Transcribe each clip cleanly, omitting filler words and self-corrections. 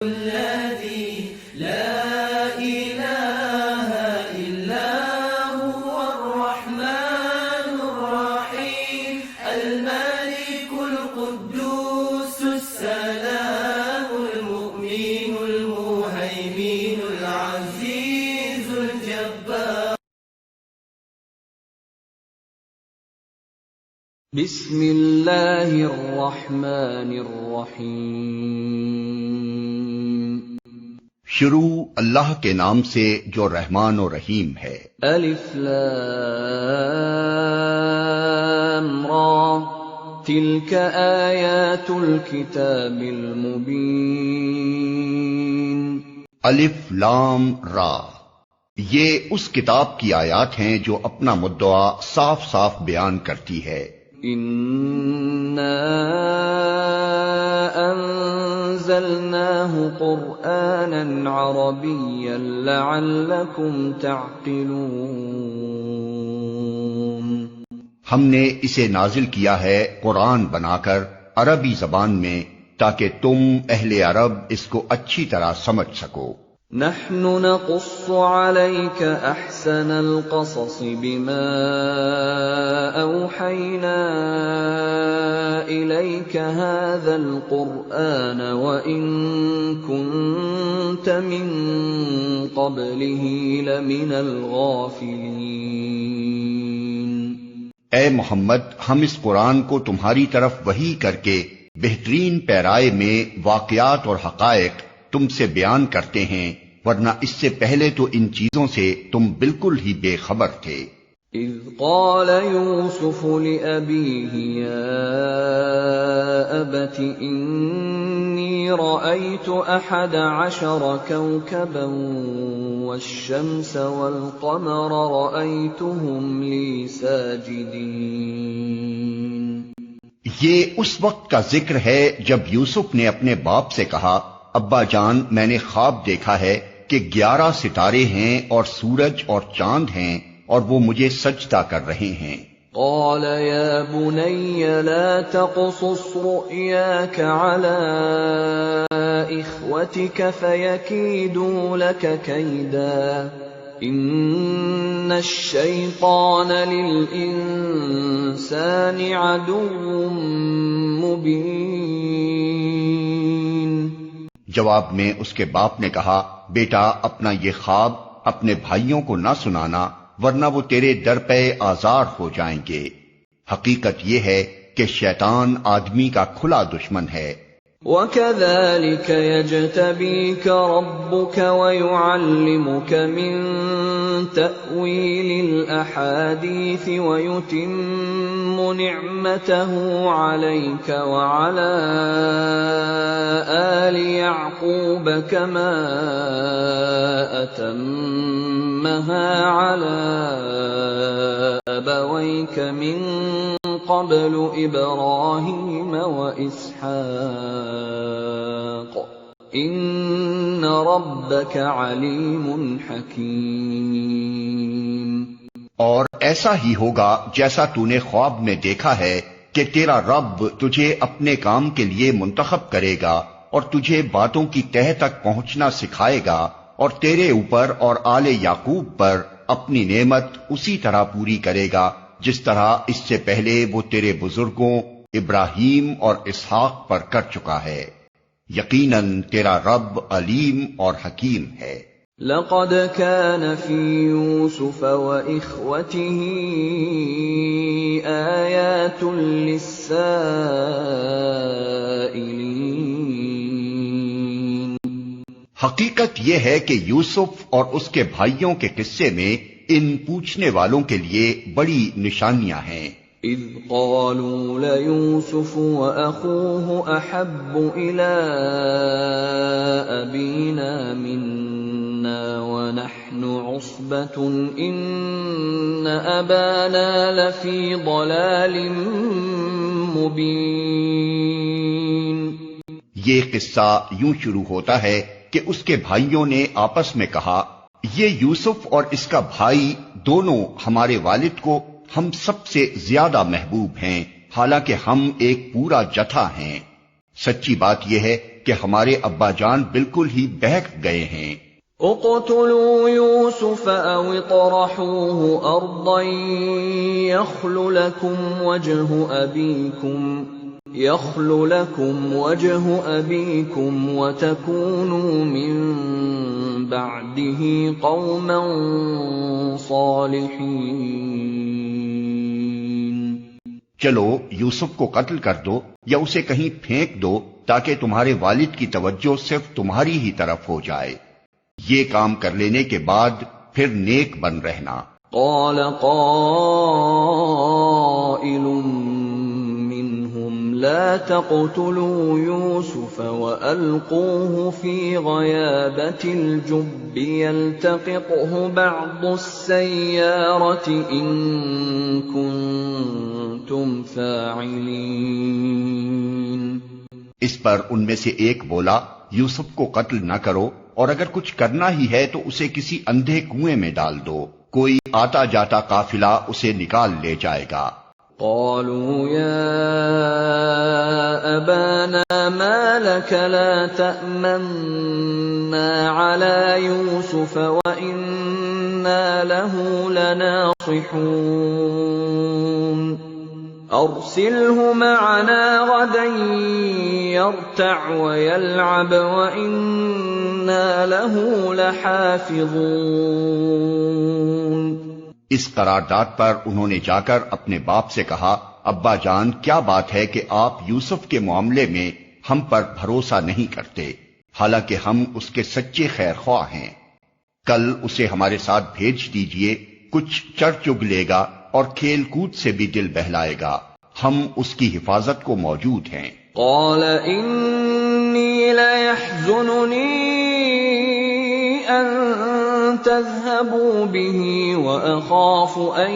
الذي لا إله إلا هو الرحمن الرحيم الملك القدوس السلام المؤمن المهيمن العزيز الجبار. بسم اللہ الرحمن الرحیم. شروع اللہ کے نام سے جو رحمان و رحیم ہے. الف لام را تلک آیات الکتاب المبین. الف لام را، یہ اس کتاب کی آیات ہیں جو اپنا مدعا صاف صاف بیان کرتی ہے. اِنَّا أَنزَلْنَاهُ قُرْآنًا عَرَبِيًّا لَعَلَّكُمْ تَعْقِلُونَ. ہم نے اسے نازل کیا ہے قرآن بنا کر عربی زبان میں تاکہ تم اہل عرب اس کو اچھی طرح سمجھ سکو. نحن نقص عليك احسن القصص بما اوحينا اليك هذا القرآن وان كنت من قبله لمن الغافلين. اے محمد، ہم اس قرآن کو تمہاری طرف وحی کر کے بہترین پیرائے میں واقعات اور حقائق تم سے بیان کرتے ہیں، ورنہ اس سے پہلے تو ان چیزوں سے تم بالکل ہی بے خبر تھے. اذ قال یوسف لأبیہ یا ابت انی رأیت 11 کوکبا والشمس والقمر رأیتهم لی ساجدین. یہ اس وقت کا ذکر ہے جب یوسف نے اپنے باپ سے کہا، ابا جان، میں نے خواب دیکھا ہے کہ 11 ستارے ہیں اور سورج اور چاند ہیں اور وہ مجھے سجدہ کر رہے ہیں. قال یا بنی لا تقصص رؤیاک علی اخوتک فیکیدوا لک کیدا ان الشیطان للانسان عدو مبین. جواب میں اس کے باپ نے کہا، بیٹا، اپنا یہ خواب اپنے بھائیوں کو نہ سنانا ورنہ وہ تیرے در پہ آزار ہو جائیں گے. حقیقت یہ ہے کہ شیطان آدمی کا کھلا دشمن ہے. وَكَذَلِكَ يَجْتَبِيكَ رَبُّكَ وَيُعَلِّمُكَ مِن تَأْوِيلِ الْأَحَادِيثِ وَيُتِمُّ نِعْمَتَهُ عَلَيْكَ وَعَلَى آلِ يَعْقُوبَ كَمَا أَتَمَّهَا عَلَى أَبَوَيْكَ مِن قبل ابراہیم واسحاق ان ربک علیم حکیم. اور ایسا ہی ہوگا جیسا تو نے خواب میں دیکھا ہے کہ تیرا رب تجھے اپنے کام کے لیے منتخب کرے گا اور تجھے باتوں کی تہہ تک پہنچنا سکھائے گا اور تیرے اوپر اور آل یعقوب پر اپنی نعمت اسی طرح پوری کرے گا جس طرح اس سے پہلے وہ تیرے بزرگوں ابراہیم اور اسحاق پر کر چکا ہے. یقیناً تیرا رب علیم اور حکیم ہے. لقد كان في يوسف وإخوته آيات للسائلين. حقیقت یہ ہے کہ یوسف اور اس کے بھائیوں کے قصے میں ان پوچھنے والوں کے لیے بڑی نشانیاں ہیں. اذ قالوا ليوسف واخوه احب الى ابينا منا ونحن عصبة ان ابانا لفي ضلال مبين. یہ قصہ یوں شروع ہوتا ہے کہ اس کے بھائیوں نے آپس میں کہا، یہ یوسف اور اس کا بھائی دونوں ہمارے والد کو ہم سب سے زیادہ محبوب ہیں، حالانکہ ہم ایک پورا جتھا ہیں. سچی بات یہ ہے کہ کہ ہمارے ابا جان بالکل ہی بہک گئے ہیں۔ اقتلوا يوسف او اطرحوه ارضا يخل لكم وجه ابيكم وتكونوا من بعده قوما صالحين۔ چلو یوسف کو قتل کر دو یا اسے کہیں پھینک دو تاکہ تمہارے والد کی توجہ صرف تمہاری ہی طرف ہو جائے، یہ کام کر لینے کے بعد پھر نیک بن رہنا۔ قال قائل منهم لا تقتلوا يوسف وألقوه في غيابة الجب يلتقطه بعض السيارة إن كنتم فاعلين۔ اس پر ان میں سے ایک بولا، یوسف کو قتل نہ کرو، اور اگر کچھ کرنا ہی ہے تو اسے کسی اندھے کنویں میں ڈال دو، کوئی آتا جاتا قافلہ اسے نکال لے جائے گا۔ قالوا يا أبانا ما لك لا تأمنا على يوسف وإنا له لناصحون أرسله معنا غدا يرتع ويلعب وإنا له لحافظون۔ اس قرارداد پر انہوں نے جا کر اپنے باپ سے کہا، ابا جان کیا بات ہے کہ آپ یوسف کے معاملے میں ہم پر بھروسہ نہیں کرتے، حالانکہ ہم اس کے سچے خیر خواہ ہیں۔ کل اسے ہمارے ساتھ بھیج دیجئے، کچھ چر چگ لے گا اور کھیل کود سے بھی دل بہلائے گا، ہم اس کی حفاظت کو موجود ہیں۔ قال انی لیحزننی ان تذهبوا به وأخاف أن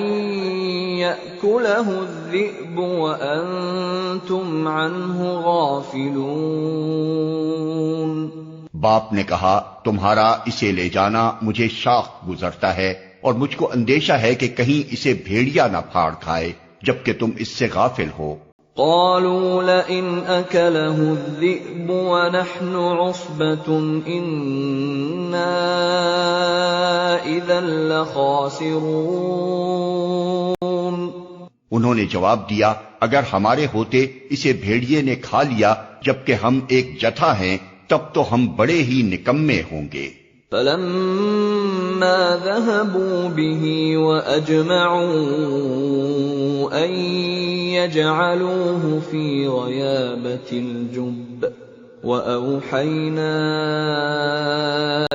يأكله الذئب وأنتم عنه غافلون۔ باپ نے کہا، تمہارا اسے لے جانا مجھے شاق گزرتا ہے اور مجھ کو اندیشہ ہے کہ کہیں اسے بھیڑیا نہ پھاڑ کھائے جبکہ تم اس سے غافل ہو۔ قالوا لئن أكله الذئب ونحن عصبة إنا إذا لخاسرون۔ انہوں نے جواب دیا، اگر ہمارے ہوتے اسے بھیڑیے نے کھا لیا جبکہ ہم ایک جتھا ہیں تب تو ہم بڑے ہی نکمے ہوں گے۔ فلما ذهبوا به وأجمعوا أن يجعلوه في غيابة الجب وأوحينا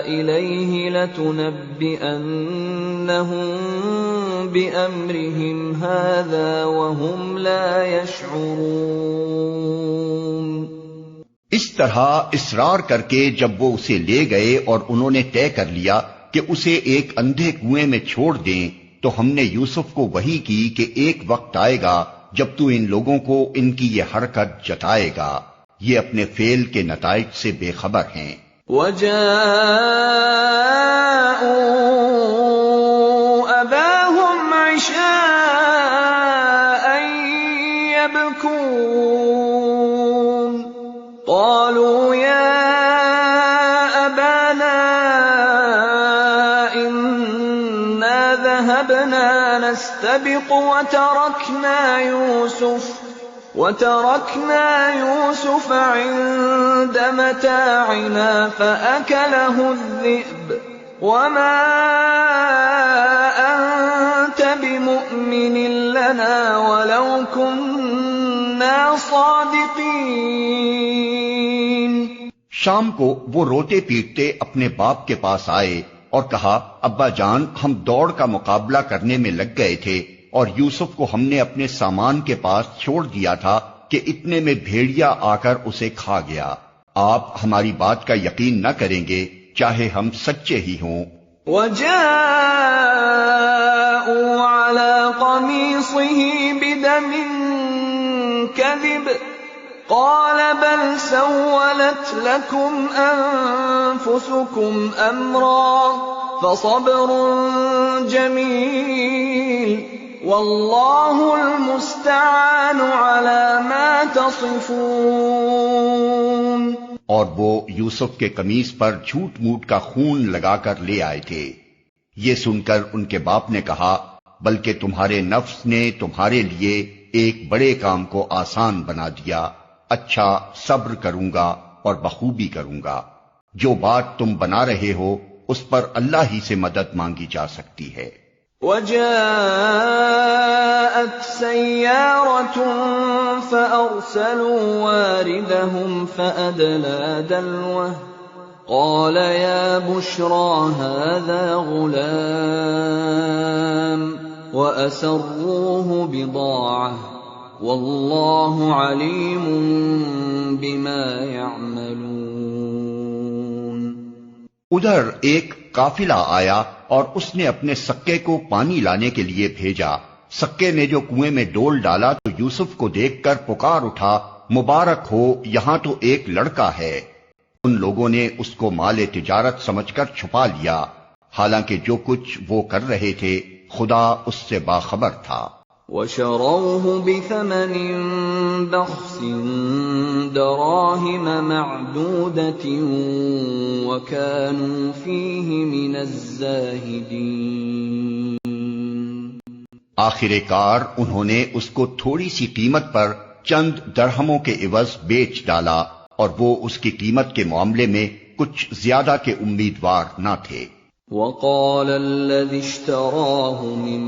إليه لتنبئنهم بأمرهم هذا وهم لا يشعرون۔ اس طرح اصرار کر کے جب وہ اسے لے گئے اور انہوں نے طے کر لیا کہ اسے ایک اندھے کنویں میں چھوڑ دیں، تو ہم نے یوسف کو وحی کی کہ ایک وقت آئے گا جب تو ان لوگوں کو ان کی یہ حرکت جتائے گا، یہ اپنے فعل کے نتائج سے بے خبر ہیں۔ وَجَاءُوا أَبَاهُمْ عِشَاءً يَبْكُونَ قَالُوا يَا أَبَانَا إِنَّا ذَهَبْنَا نَسْتَبِقُ وَتَرَكْنَا يُوسُفَ عِندَ مَتَاعِنَا فَأَكَلَهُ الذِّئْبُ وَمَا أَنتَ بِمُؤْمِنٍ لَنَا وَلَوْ كُنَّا صَادِقِينَ۔ شام کو وہ روتے پیٹتے اپنے باپ کے پاس آئے اور کہا، ابا جان ہم دوڑ کا مقابلہ کرنے میں لگ گئے تھے اور یوسف کو ہم نے اپنے سامان کے پاس چھوڑ دیا تھا کہ اتنے میں بھیڑیا آ کر اسے کھا گیا۔ آپ ہماری بات کا یقین نہ کریں گے چاہے ہم سچے ہی ہوں۔ وَجَاءُوا عَلَى قَمِيصِهِ بِدَمٍ كَذِبٍ قَالَ بَلْ سَوَّلَتْ لَكُمْ أَنفُسُكُمْ أَمْرًا فَصَبْرٌ جَمِيلٌ وَاللَّهُ الْمُسْتَعَانُ عَلَى مَا تَصِفُونَ۔ اور وہ یوسف کے قمیص پر جھوٹ موٹ کا خون لگا کر لے آئے تھے۔ یہ سن کر ان کے باپ نے کہا، بلکہ تمہارے نفس نے تمہارے لیے ایک بڑے کام کو آسان بنا دیا، اچھا صبر کروں گا اور بخوبی کروں گا۔ جو بات تم بنا رہے ہو اس پر اللہ ہی سے مدد مانگی جا سکتی ہے۔ وَجَاءَتْ سَيَّارَةٌ فَأَرْسَلُوا وَارِدَهُمْ فَأَدْلَىٰ دَلْوَهُ قَالَ يَا بُشْرَىٰ هَٰذَا غُلَامٌ وَأَسَرُّوهُ بِضَاعَةً وَاللَّهُ عَلِيمٌ بِمَا يَعْمَلُونَ۔ ادھر ایک قافلہ آیا اور اس نے اپنے سکے کو پانی لانے کے لیے بھیجا۔ سکے نے جو کنویں میں ڈول ڈالا تو یوسف کو دیکھ کر پکار اٹھا، مبارک ہو، یہاں تو ایک لڑکا ہے۔ ان لوگوں نے اس کو مال تجارت سمجھ کر چھپا لیا، حالانکہ جو کچھ وہ کر رہے تھے خدا اس سے باخبر تھا۔ وَشَرَوْهُ بِثَمَنٍ بَخْسٍ دَرَاهِمَ مَعْدُودَةٍ وَكَانُوا فِيهِ مِنَ الزَّاهِدِينَ۔ آخر کار انہوں نے اس کو تھوڑی سی قیمت پر چند درہموں کے عوض بیچ ڈالا، اور وہ اس کی قیمت کے معاملے میں کچھ زیادہ کے امیدوار نہ تھے۔ وَقَالَ الَّذِي اشْتَرَاهُ مِن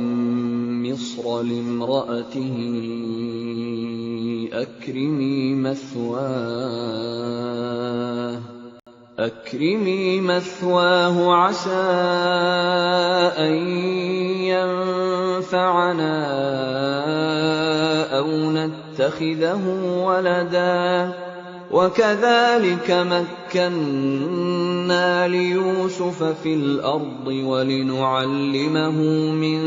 مِّصْرَ لِامْرَأَتِهِ أَكْرِمِي مَثْوَاهُ عَسَىٰ أَن يَنفَعَنَا أَوْ نَتَّخِذَهُ وَلَدًا وَكَذَلِكَ مَكَّنَّا لِيُوسُفَ فِي الْأَرْضِ وَلِنُعَلِّمَهُ مِن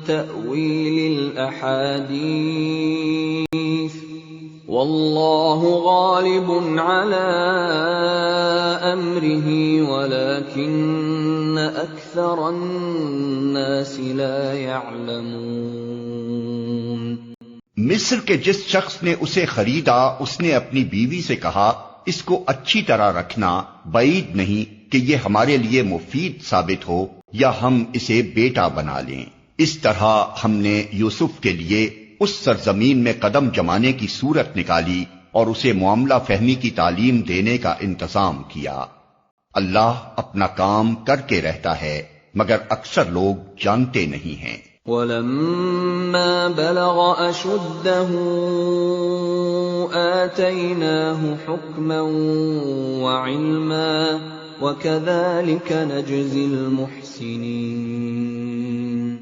تَأْوِيلِ الْأَحَادِيثِ وَاللَّهُ غَالِبٌ عَلَىٰ أَمْرِهِ وَلَٰكِنَّ أَكْثَرَ النَّاسِ لَا يَعْلَمُونَ۔ مصر کے جس شخص نے اسے خریدا اس نے اپنی بیوی سے کہا، اس کو اچھی طرح رکھنا، بعید نہیں کہ یہ ہمارے لیے مفید ثابت ہو یا ہم اسے بیٹا بنا لیں۔ اس طرح ہم نے یوسف کے لیے اس سرزمین میں قدم جمانے کی صورت نکالی اور اسے معاملہ فہمی کی تعلیم دینے کا انتظام کیا۔ اللہ اپنا کام کر کے رہتا ہے مگر اکثر لوگ جانتے نہیں ہیں۔ وَلَمَّا بَلَغَ أَشُدَّهُ آتَيْنَاهُ حُكْمًا وَعِلْمًا وَكَذَلِكَ نَجْزِي الْمُحْسِنِينَ۔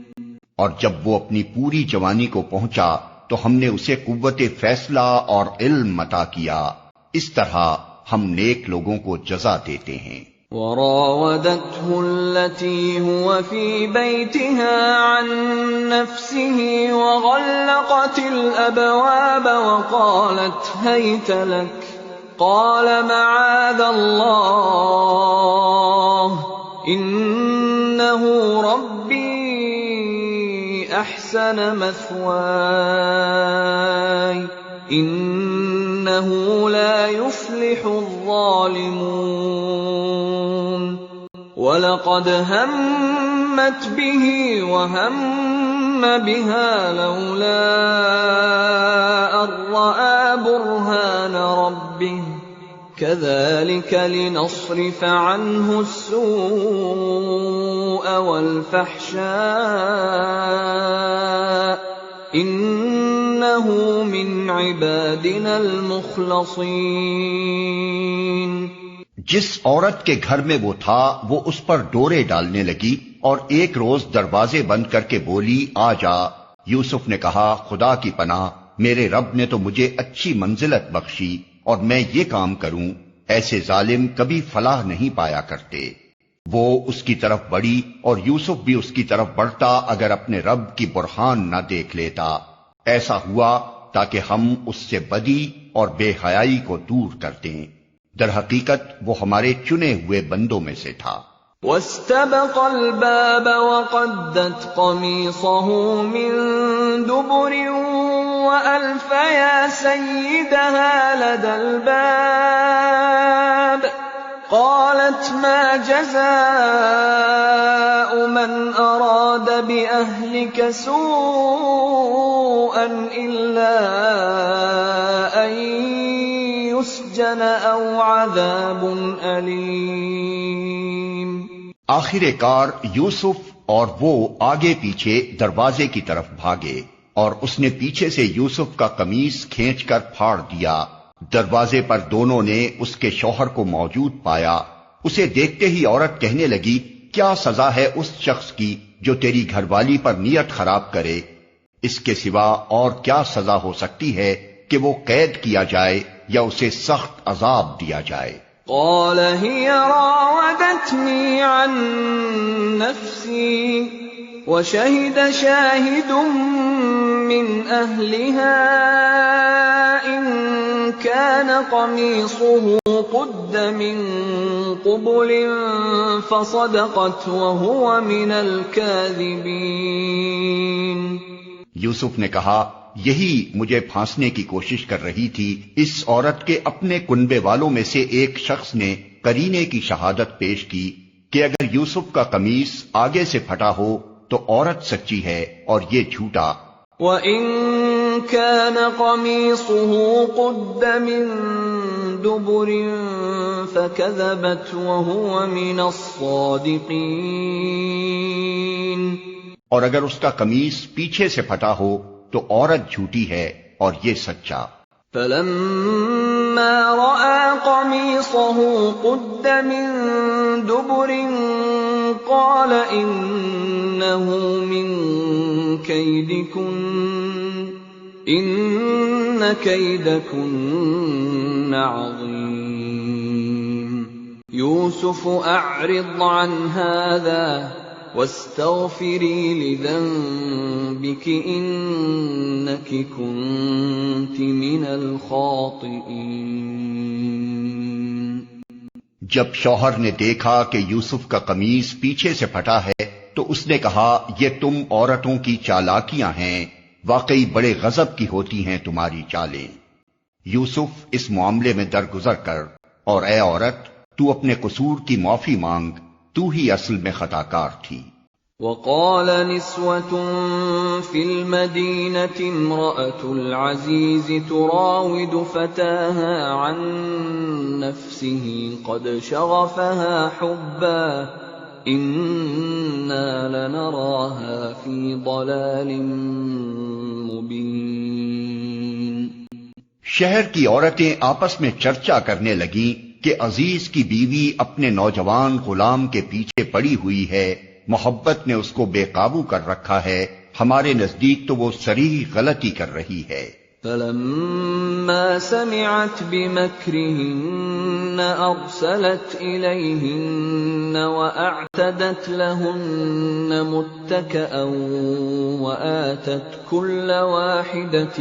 اور جب وہ اپنی پوری جوانی کو پہنچا تو ہم نے اسے قوت فیصلہ اور علم عطا کیا، اس طرح ہم نیک لوگوں کو جزا دیتے ہیں۔ وراودته التي هو في بيتها عن نفسه وغلقت الأبواب وقالت هيت لك قال معاذ الله إنه ربي أحسن مثواي إنه لا يفلح الظالمون وَلَقَدْ هَمَّتْ بِهِ وَهَمَّ بِهَا لَوْلَا أَن رَّأَىٰ بُرْهَانَ رَبِّهِ كَذَٰلِكَ لِنَصْرِفَ عَنْهُ السُّوءَ وَالْفَحْشَاءَ إِنَّهُ مِنْ عِبَادِنَا الْمُخْلَصِينَ۔ جس عورت کے گھر میں وہ تھا وہ اس پر ڈورے ڈالنے لگی اور ایک روز دروازے بند کر کے بولی آ جا۔ یوسف نے کہا خدا کی پناہ، میرے رب نے تو مجھے اچھی منزلت بخشی اور میں یہ کام کروں، ایسے ظالم کبھی فلاح نہیں پایا کرتے۔ وہ اس کی طرف بڑھی اور یوسف بھی اس کی طرف بڑھتا اگر اپنے رب کی برہان نہ دیکھ لیتا۔ ایسا ہوا تاکہ ہم اس سے بدی اور بے حیائی کو دور کر دیں، در حقیقت وہ ہمارے چنے ہوئے بندوں میں سے تھا۔ وَاسْتَبَقَ الْبَابَ وَقَدَّتْ قَمِيصَهُ مِن دُبُرٍ وألف يا سيدها لدى الباب قالت ما جزاء من أراد بأهلك سوءا إلا أن يسجن أو عذاب أليم۔ آخر کار یوسف اور وہ آگے پیچھے دروازے کی طرف بھاگے، اور اس نے پیچھے سے یوسف کا قمیص کھینچ کر پھاڑ دیا۔ دروازے پر دونوں نے اس کے شوہر کو موجود پایا۔ اسے دیکھتے ہی عورت کہنے لگی، کیا سزا ہے اس شخص کی جو تیری گھر والی پر نیت خراب کرے؟ اس کے سوا اور کیا سزا ہو سکتی ہے کہ وہ قید کیا جائے یا اسے سخت عذاب دیا جائے؟ قال هي راودتني عن نفسي وشهد شاهد من أهلها إن كان قميصه قد من قبل فصدقت وهو من الكاذبين۔ یوسف نے کہا، یہی مجھے پھانسنے کی کوشش کر رہی تھی۔ اس عورت کے اپنے کنبے والوں میں سے ایک شخص نے قرینے کی شہادت پیش کی کہ اگر یوسف کا قمیص آگے سے پھٹا ہو تو عورت سچی ہے اور یہ جھوٹا۔ وَإِن كَانَ قَمِيصُهُ قُدَّ مِن دُبُرٍ فَكَذَبَتْ وَهُوَ مِنَ الصَّادِقِينَ۔ اور اگر اس کا قمیص پیچھے سے پھٹا ہو تو عورت جھوٹی ہے اور یہ سچا۔ فَلَمَّا رَأَىٰ قَمِيصَهُ قُدَّ مِن دُبُرٍ قَالَ إِنَّهُ مِن كَيْدِكُنَّ إِنَّ كَيْدَكُنَّ عَظِيمٌ يُوسُفُ أَعْرِضْ عَنْ هَٰذَا وَاسْتَغْفِرِي لِذَنبِكِ إِنَّكِ كُنتِ مِنَ الْخَاطِئِينَ۔ جب شوہر نے دیکھا کہ یوسف کا قمیص پیچھے سے پھٹا ہے تو اس نے کہا، یہ تم عورتوں کی چالاکیاں ہیں، واقعی بڑے غضب کی ہوتی ہیں تمہاری چالیں۔ یوسف اس معاملے میں درگزر کر، اور اے عورت، تو اپنے قصور کی معافی مانگ، تو ہی اصل میں خطا کار تھی۔ وقال نسوة في المدينة امرأة العزيز تراود فتاها عن نفسه قد شغفها حبا إنا لنراها في ضلال مبين۔ شہر کی عورتیں آپس میں چرچا کرنے لگیں کہ عزیز کی بیوی اپنے نوجوان غلام کے پیچھے پڑی ہوئی ہے، محبت نے اس کو بے قابو کر رکھا ہے، ہمارے نزدیک تو وہ صریح غلطی کر رہی ہے۔ فَلَمَّا سَمِعَتْ بِمَكْرِهِنَّ أَرْسَلَتْ إِلَيْهِنَّ وَأَعْتَدَتْ لَهُنَّ مُتَّكَأً وَآتَتْ كُلَّ وَاحِدَةٍ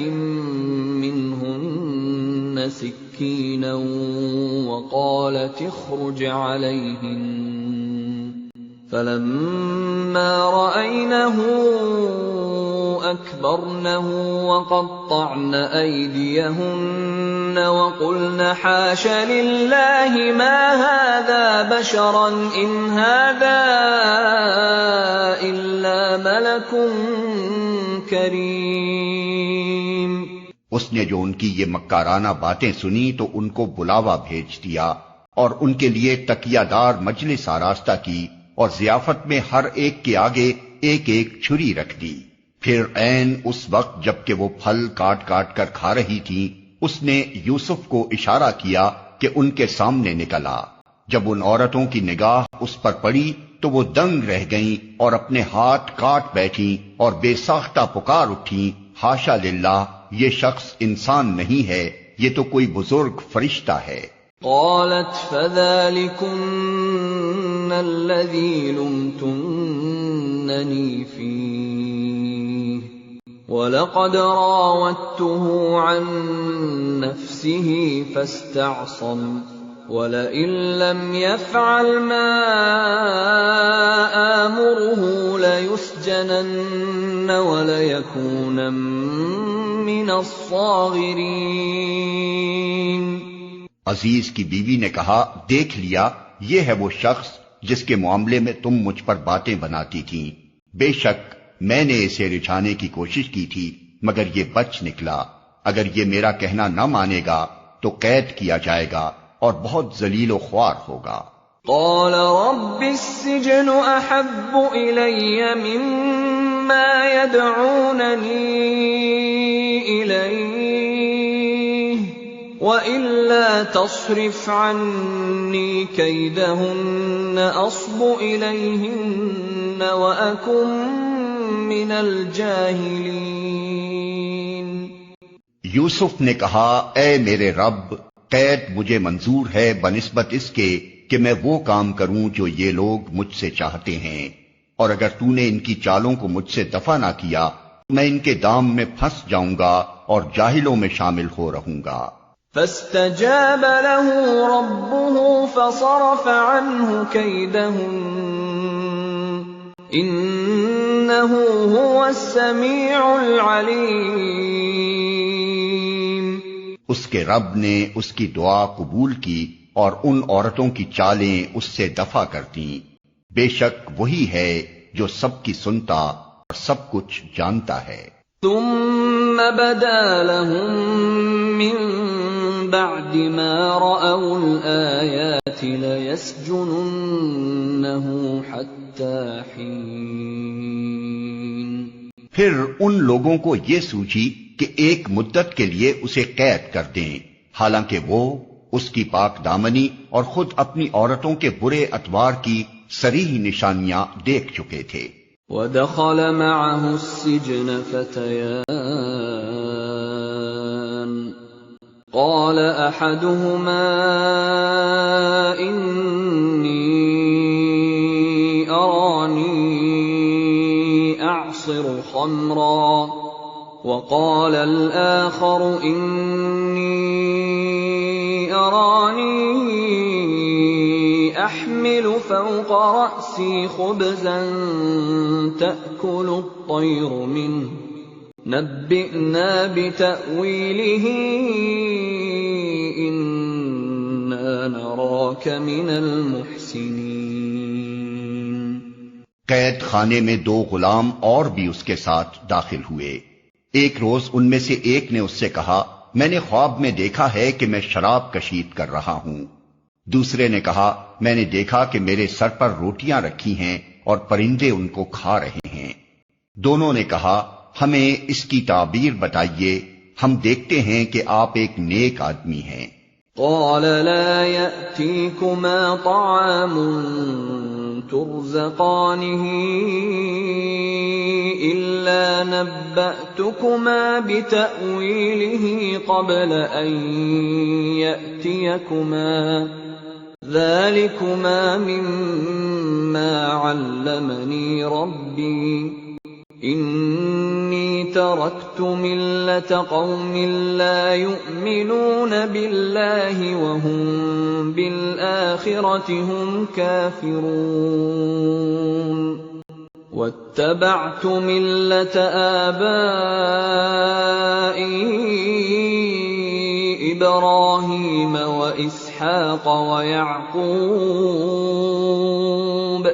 مِّنْهُنَّ سِكِّينًا وَقَالَتِ اخْرُجْ عَلَيْهِنَّ فَلَمَّا رَأَيْنَهُ أَكْبَرْنَهُ وَقَطَّعْنَ أَيْدِيَهُنَّ وَقُلْنَ حَاشَ لِلَّهِ مَا هَٰذَا بَشَرًا إِنْ هَٰذَا إِلَّا مَلَكٌ كَرِيمٌ۔ اس نے جو ان کی یہ مکارانہ باتیں سنی تو ان کو بلاوا بھیج دیا اور ان کے لیے تکیہ دار مجلس آراستہ کی اور ضیافت میں ہر ایک کے آگے ایک ایک چھری رکھ دی۔ پھر عین اس وقت جب کہ وہ پھل کاٹ کاٹ کر کھا رہی تھی، اس نے یوسف کو اشارہ کیا کہ ان کے سامنے نکلا۔ جب ان عورتوں کی نگاہ اس پر پڑی تو وہ دنگ رہ گئیں اور اپنے ہاتھ کاٹ بیٹھیں اور بے ساختہ پکار اٹھیں، حاشا للہ، یہ شخص انسان نہیں ہے، یہ تو کوئی بزرگ فرشتہ ہے۔ قالت فذلكن الذي لمتنني فيه ولقد راودته عن نفسه فاستعصم وَلَئِن لَّمْ يَفْعَلْ مَا آمُرُهُ لَيُسْجَنَنَّ وَلَيَكُونًا مِّنَ الصَّاغِرِينَ۔ عزیز کی بیوی نے کہا، دیکھ لیا، یہ ہے وہ شخص جس کے معاملے میں تم مجھ پر باتیں بناتی تھیں۔ بے شک میں نے اسے رجھانے کی کوشش کی تھی، مگر یہ بچ نکلا۔ اگر یہ میرا کہنا نہ مانے گا تو قید کیا جائے گا اور بہت ذلیل و خوار ہوگا۔ قال رب السجن احب الی مما يدعوننی الیہ وَإِلَّا تَصْرِفْ عَنِّي كَيْدَهُنَّ أَصْبُ إِلَيْهِنَّ وَأَكُن مِّنَ الْجَاهِلِينَ۔ یوسف نے کہا، اے میرے رب، قید مجھے منظور ہے بنسبت اس کے کہ میں وہ کام کروں جو یہ لوگ مجھ سے چاہتے ہیں، اور اگر تو نے ان کی چالوں کو مجھ سے دفع نہ کیا میں ان کے دام میں پھنس جاؤں گا اور جاہلوں میں شامل ہو رہوں گا۔ فاستجاب له ربه فصرف عنه كيدهن إنه هو السميع العليم۔ اس کے رب نے اس کی دعا قبول کی اور ان عورتوں کی چالیں اس سے دفع کر دیں۔ بے شک وہی ہے جو سب کی سنتا اور سب کچھ جانتا ہے۔ ثم بدا لهم من بعد ما رأوا الآيات ليسجننه حتى حين۔ پھر ان لوگوں کو یہ سوچی کہ ایک مدت کے لیے اسے قید کر دیں، حالانکہ وہ اس کی پاک دامنی اور خود اپنی عورتوں کے برے اطوار کی صریح نشانیاں دیکھ چکے تھے۔ وَدَخَلَ مَعَهُ السِّجْنَ فَتَيَانِ قَالَ أَحَدُهُمَا إِنِّي أَرَانِي أَعْصِرُ خَمْرًا وَقَالَ الْآخَرُ إِنِّي أَرَانِي أَحْمِلُ فَوْقَ رَأْسِي خُبْزًا تَأْكُلُ الطَّيْرُ مِنْهُ نَبِّئْنَا بِتَأْوِيلِهِ إِنَّا نَرَاكَ مِنَ الْمُحْسِنِينَ۔ قید خانے میں دو غلام اور بھی اس کے ساتھ داخل ہوئے۔ ایک روز ان میں سے ایک نے اس سے کہا، میں نے خواب میں دیکھا ہے کہ میں شراب کشید کر رہا ہوں۔ دوسرے نے کہا، میں نے دیکھا کہ میرے سر پر روٹیاں رکھی ہیں اور پرندے ان کو کھا رہے ہیں۔ دونوں نے کہا، ہمیں اس کی تعبیر بتائیے، ہم دیکھتے ہیں کہ آپ ایک نیک آدمی ہیں۔ قال لا يأتيكما طعام ترزقانه إلا نبأتكما بتأويله قبل أن يأتيكما ذلكما مما علمني ربي إني تركت ملة قوم لا يؤمنون بالله وهم بالآخرة هم كافرون واتبعت ملة آبائي إبراهيم وإسحاق ويعقوب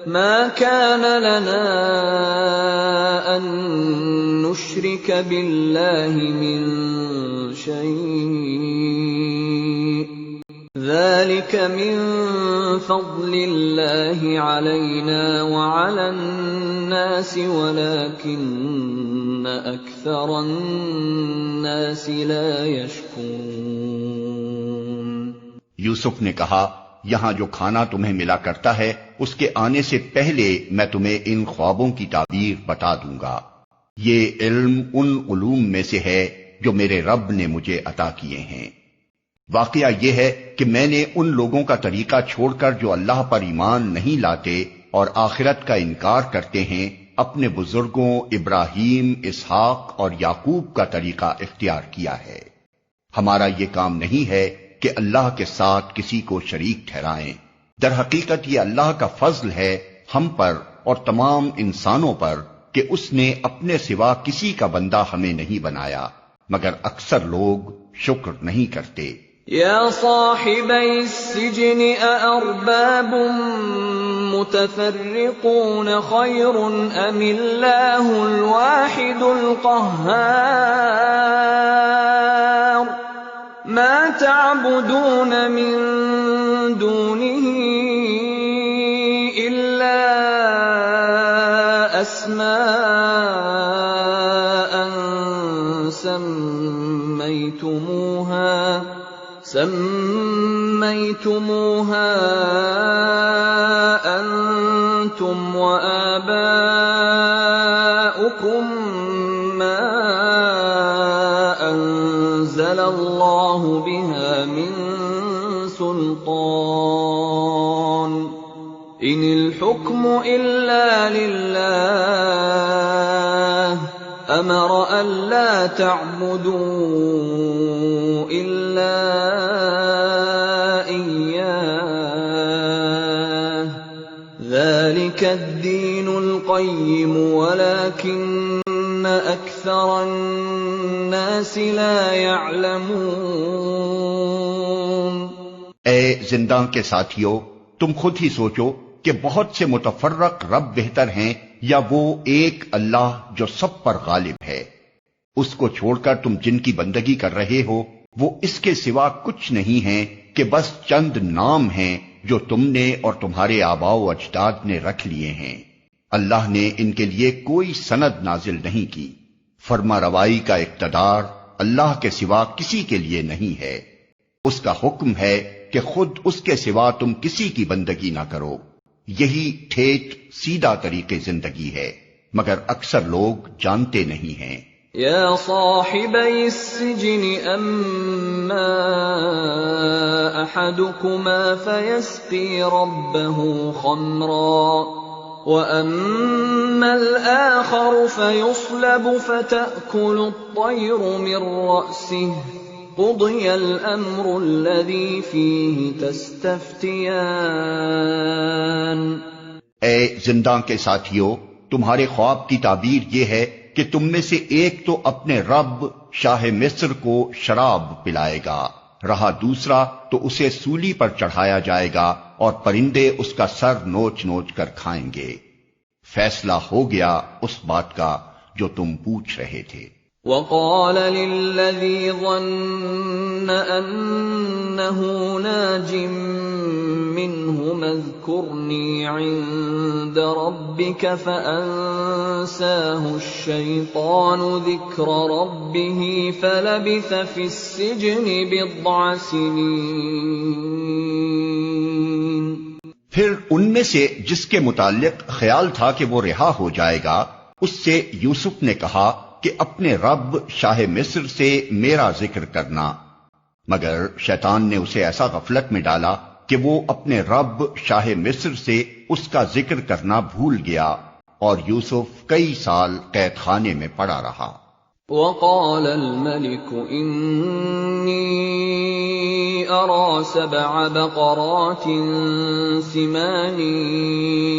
ما كان لنا أن نشرك بالله من شيء ذلك من فضل الله علينا وعلى الناس ولكن أكثر الناس لا يشكرون۔ یوسف نے کہا، یہاں جو کھانا تمہیں ملا کرتا ہے اس کے آنے سے پہلے میں تمہیں ان خوابوں کی تعبیر بتا دوں گا۔ یہ علم ان علوم میں سے ہے جو میرے رب نے مجھے عطا کیے ہیں۔ واقعہ یہ ہے کہ میں نے ان لوگوں کا طریقہ چھوڑ کر جو اللہ پر ایمان نہیں لاتے اور آخرت کا انکار کرتے ہیں، اپنے بزرگوں ابراہیم، اسحاق اور یعقوب کا طریقہ اختیار کیا ہے۔ ہمارا یہ کام نہیں ہے کہ اللہ کے ساتھ کسی کو شریک ٹھہرائیں۔ در حقیقت یہ اللہ کا فضل ہے ہم پر اور تمام انسانوں پر کہ اس نے اپنے سوا کسی کا بندہ ہمیں نہیں بنایا، مگر اکثر لوگ شکر نہیں کرتے۔ یا صاحبی السجن اارباب متفرقون خیر ام اللہ الواحد القہار ما تعبدون من دونه الا اسماء سميتموها أنتم وآباؤكم ما أنزل الله بها من سلطان إن الحكم إلا لله أمر ألا تعبدوا إلا إياه ذلك الدين القيم ولكن أكثر الناس لا يعلمون۔ اے زنداں کے ساتھیو، تم خود ہی سوچو کہ بہت سے متفرق رب بہتر ہیں یا وہ ایک اللہ جو سب پر غالب ہے؟ اس کو چھوڑ کر تم جن کی بندگی کر رہے ہو وہ اس کے سوا کچھ نہیں ہیں کہ بس چند نام ہیں جو تم نے اور تمہارے آباء و اجداد نے رکھ لیے ہیں۔ اللہ نے ان کے لیے کوئی سند نازل نہیں کی۔ فرما روائی کا اقتدار اللہ کے سوا کسی کے لیے نہیں ہے۔ اس کا حکم ہے کہ خود اس کے سوا تم کسی کی بندگی نہ کرو۔ یہی ٹھیٹ سیدھا طریقے زندگی ہے، مگر اکثر لوگ جانتے نہیں ہیں۔ یا صاحبی السجن اما احدکما فیسقی ربه خمرا واما الاخر فیصلب فتأکل الطیر من رأسه قضی الامر الذی فیہ تستفتیان۔ اے زنداں کے ساتھیو، تمہارے خواب کی تعبیر یہ ہے کہ تم میں سے ایک تو اپنے رب شاہ مصر کو شراب پلائے گا، رہا دوسرا تو اسے سولی پر چڑھایا جائے گا اور پرندے اس کا سر نوچ نوچ کر کھائیں گے۔ فیصلہ ہو گیا اس بات کا جو تم پوچھ رہے تھے۔ وقال للذي ظن أنه ناج منهما اذكرني عند ربك فأنساه الشيطان ذكر ربه فلبث في السجن بضع سنين۔ پھر ان میں سے جس کے متعلق خیال تھا کہ وہ رہا ہو جائے گا، اس سے یوسف نے کہا کہ اپنے رب شاہ مصر سے میرا ذکر کرنا، مگر شیطان نے اسے ایسا غفلت میں ڈالا کہ وہ اپنے رب شاہ مصر سے اس کا ذکر کرنا بھول گیا، اور یوسف کئی سال قید خانے میں پڑا رہا۔ وقال الملك إني أرى 7 بقرات سمان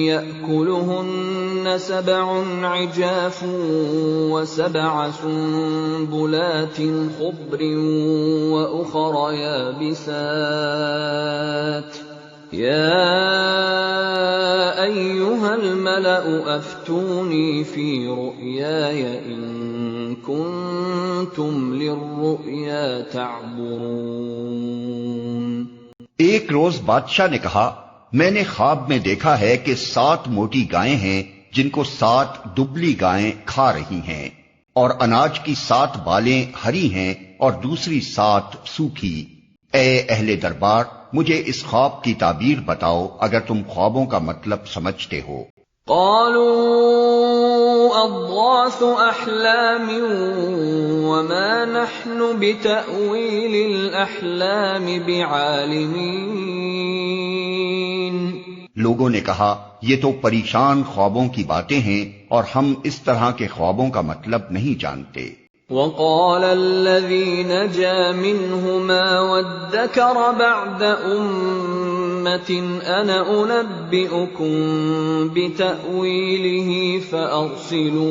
يأكلهن 7 عجاف و7 سنبلات خضر وأخر يابسات يا أيها الملأ أفتوني في رؤياي إن كنتم للرؤيا تعبرون۔ ایک روز بادشاہ نے کہا، میں نے خواب میں دیکھا ہے کہ 7 موٹی گائیں ہیں جن کو 7 دبلی گائیں کھا رہی ہیں، اور اناج کی 7 بالیں ہری ہیں اور دوسری 7 سوکھی۔ اے اہل دربار، مجھے اس خواب کی تعبیر بتاؤ اگر تم خوابوں کا مطلب سمجھتے ہو۔ قالوا اضغاث احلام وما نحن بتأويل الاحلام بعالمين۔ لوگوں نے کہا، یہ تو پریشان خوابوں کی باتیں ہیں اور ہم اس طرح کے خوابوں کا مطلب نہیں جانتے۔ وقال الذي نجا منهما وادكر بعد أمة أنا أنبئكم بتأويله فأرسلون.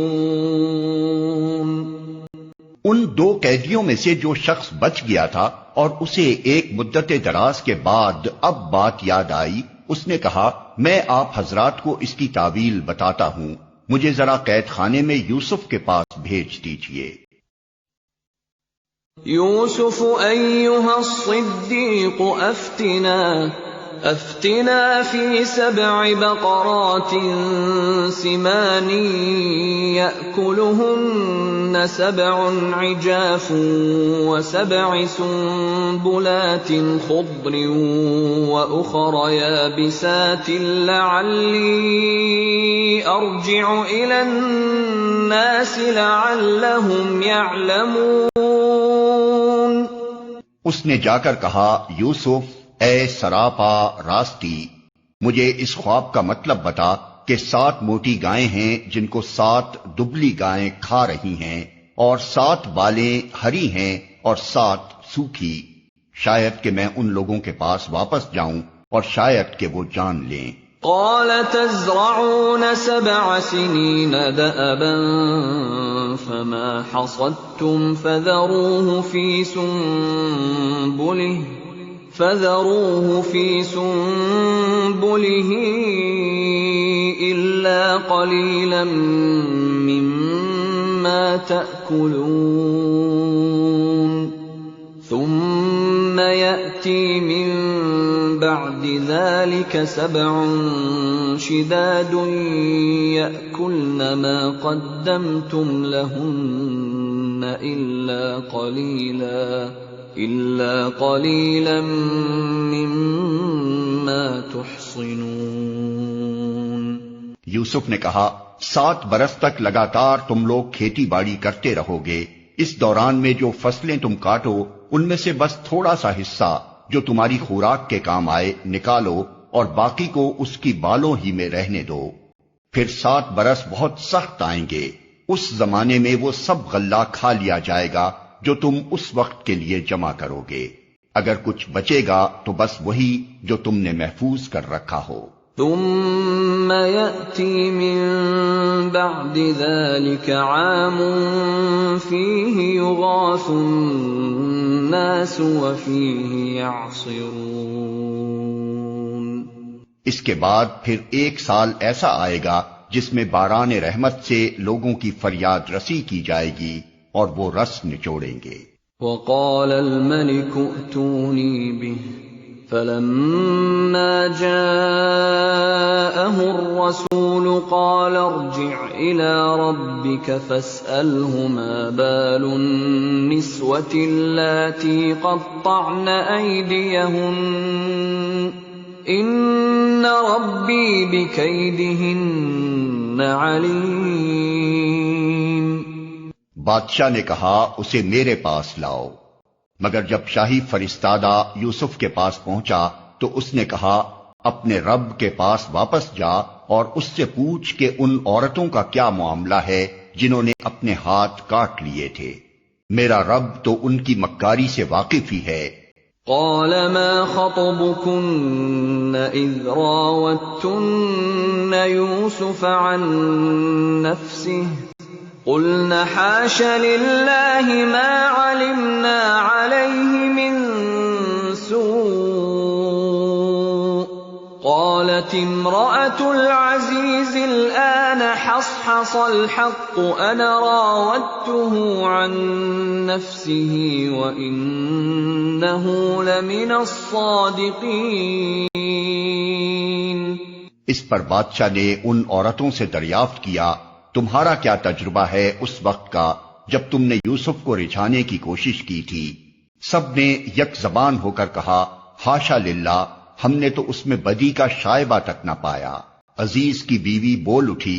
ان دو قیدیوں میں سے جو شخص بچ گیا تھا اور اسے ایک مدت دراز کے بعد اب بات یاد آئی، اس نے کہا میں آپ حضرات کو اس کی تعویل بتاتا ہوں، مجھے ذرا قید خانے میں یوسف کے پاس بھیج دیجیے. يوسف أيها الصديق أفتنا في 7 بقرات سمان يأكلهن 7 عجاف و7 سنبلات خضر وأخر يابسات لعلي أرجع إلى الناس لعلهم يعلمون. اس نے جا کر کہا یوسف اے سراپا راستی، مجھے اس خواب کا مطلب بتا کہ 7 موٹی گائیں ہیں جن کو 7 دبلی گائیں کھا رہی ہیں، اور 7 بالیں ہری ہیں اور 7 سوکھی. شاید کہ میں ان لوگوں کے پاس واپس جاؤں اور شاید کہ وہ جان لیں. قال تزرعون 7 سنين دأبا فما حصدتم فذروه في سنبله إلا قليلا مما تأكلون. ثم يأتي من بعد ذلك 7 شداد يأكلن ما قدمتم لهن إلا قليلا مما تحصنون. یوسف نے کہا 7 برس تک لگاتار تم لوگ کھیتی باڑی کرتے رہو گے. اس دوران میں جو فصلیں تم کاٹو ان میں سے بس تھوڑا سا حصہ جو تمہاری خوراک کے کام آئے نکالو اور باقی کو اس کی بالوں ہی میں رہنے دو. پھر 7 برس بہت سخت آئیں گے، اس زمانے میں وہ سب غلہ کھا لیا جائے گا جو تم اس وقت کے لیے جمع کرو گے. اگر کچھ بچے گا تو بس وہی جو تم نے محفوظ کر رکھا ہو. ثم يأتي من بعد ذلك عام فيه يغاث الناس وفيه يعصرون. اس کے بعد پھر 1 سال ایسا آئے گا جس میں باران رحمت سے لوگوں کی فریاد رسی کی جائے گی اور وہ رس نچوڑیں گے. وقال الملك ائتوني به فلما جاءه الرسول قال ارجع إلى ربك فاسأله ما بال النسوة اللاتي قطعن أيديهن إن ربي بكيدهن عليم. بادشاہ نے کہا اسے میرے پاس لاؤ. مگر جب شاہی فرستادہ یوسف کے پاس پہنچا تو اس نے کہا اپنے رب کے پاس واپس جا اور اس سے پوچھ کہ ان عورتوں کا کیا معاملہ ہے جنہوں نے اپنے ہاتھ کاٹ لیے تھے. میرا رب تو ان کی مکاری سے واقف ہی ہے. قال ما خطبكن إذ راوتن يوسف عن نفسه قلنا حاش لله ما علمنا عليه من سوء قالت امرأة العزيز الآن حصحص الحق أنا راودته عن نفسه وإنه لمن الصادقين. اس پر بادشاہ نے ان عورتوں سے دریافت کیا تمہارا کیا تجربہ ہے اس وقت کا جب تم نے یوسف کو رجھانے کی کوشش کی تھی؟ سب نے یک زبان ہو کر کہا حاشا للہ، ہم نے تو اس میں بدی کا شائبہ تک نہ پایا. عزیز کی بیوی بول اٹھی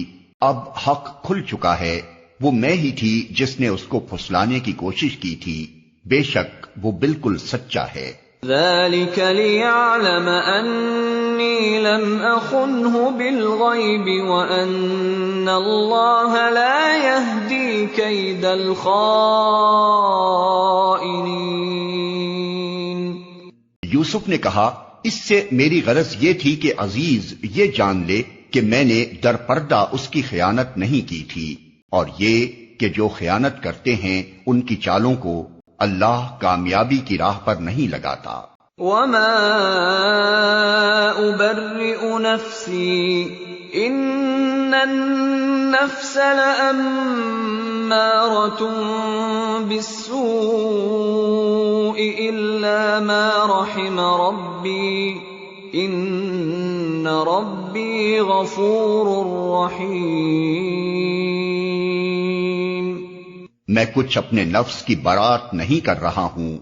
اب حق کھل چکا ہے، وہ میں ہی تھی جس نے اس کو پھسلانے کی کوشش کی تھی، بے شک وہ بالکل سچا ہے. ذلك ليعلم أني لم أخنه بالغيب وأن اللہ لا یہدی کید الخائنین۔ یوسف نے کہا اس سے میری غرض یہ تھی کہ عزیز یہ جان لے کہ میں نے در پردہ اس کی خیانت نہیں کی تھی، اور یہ کہ جو خیانت کرتے ہیں ان کی چالوں کو اللہ کامیابی کی راہ پر نہیں لگاتا۔ وما ابرئ نفسی ان النفس لامارۃ بالسوء الا ما رحم ربی ان ربی غفور رحیم۔ میں کچھ اپنے نفس کی برات نہیں کر رہا ہوں،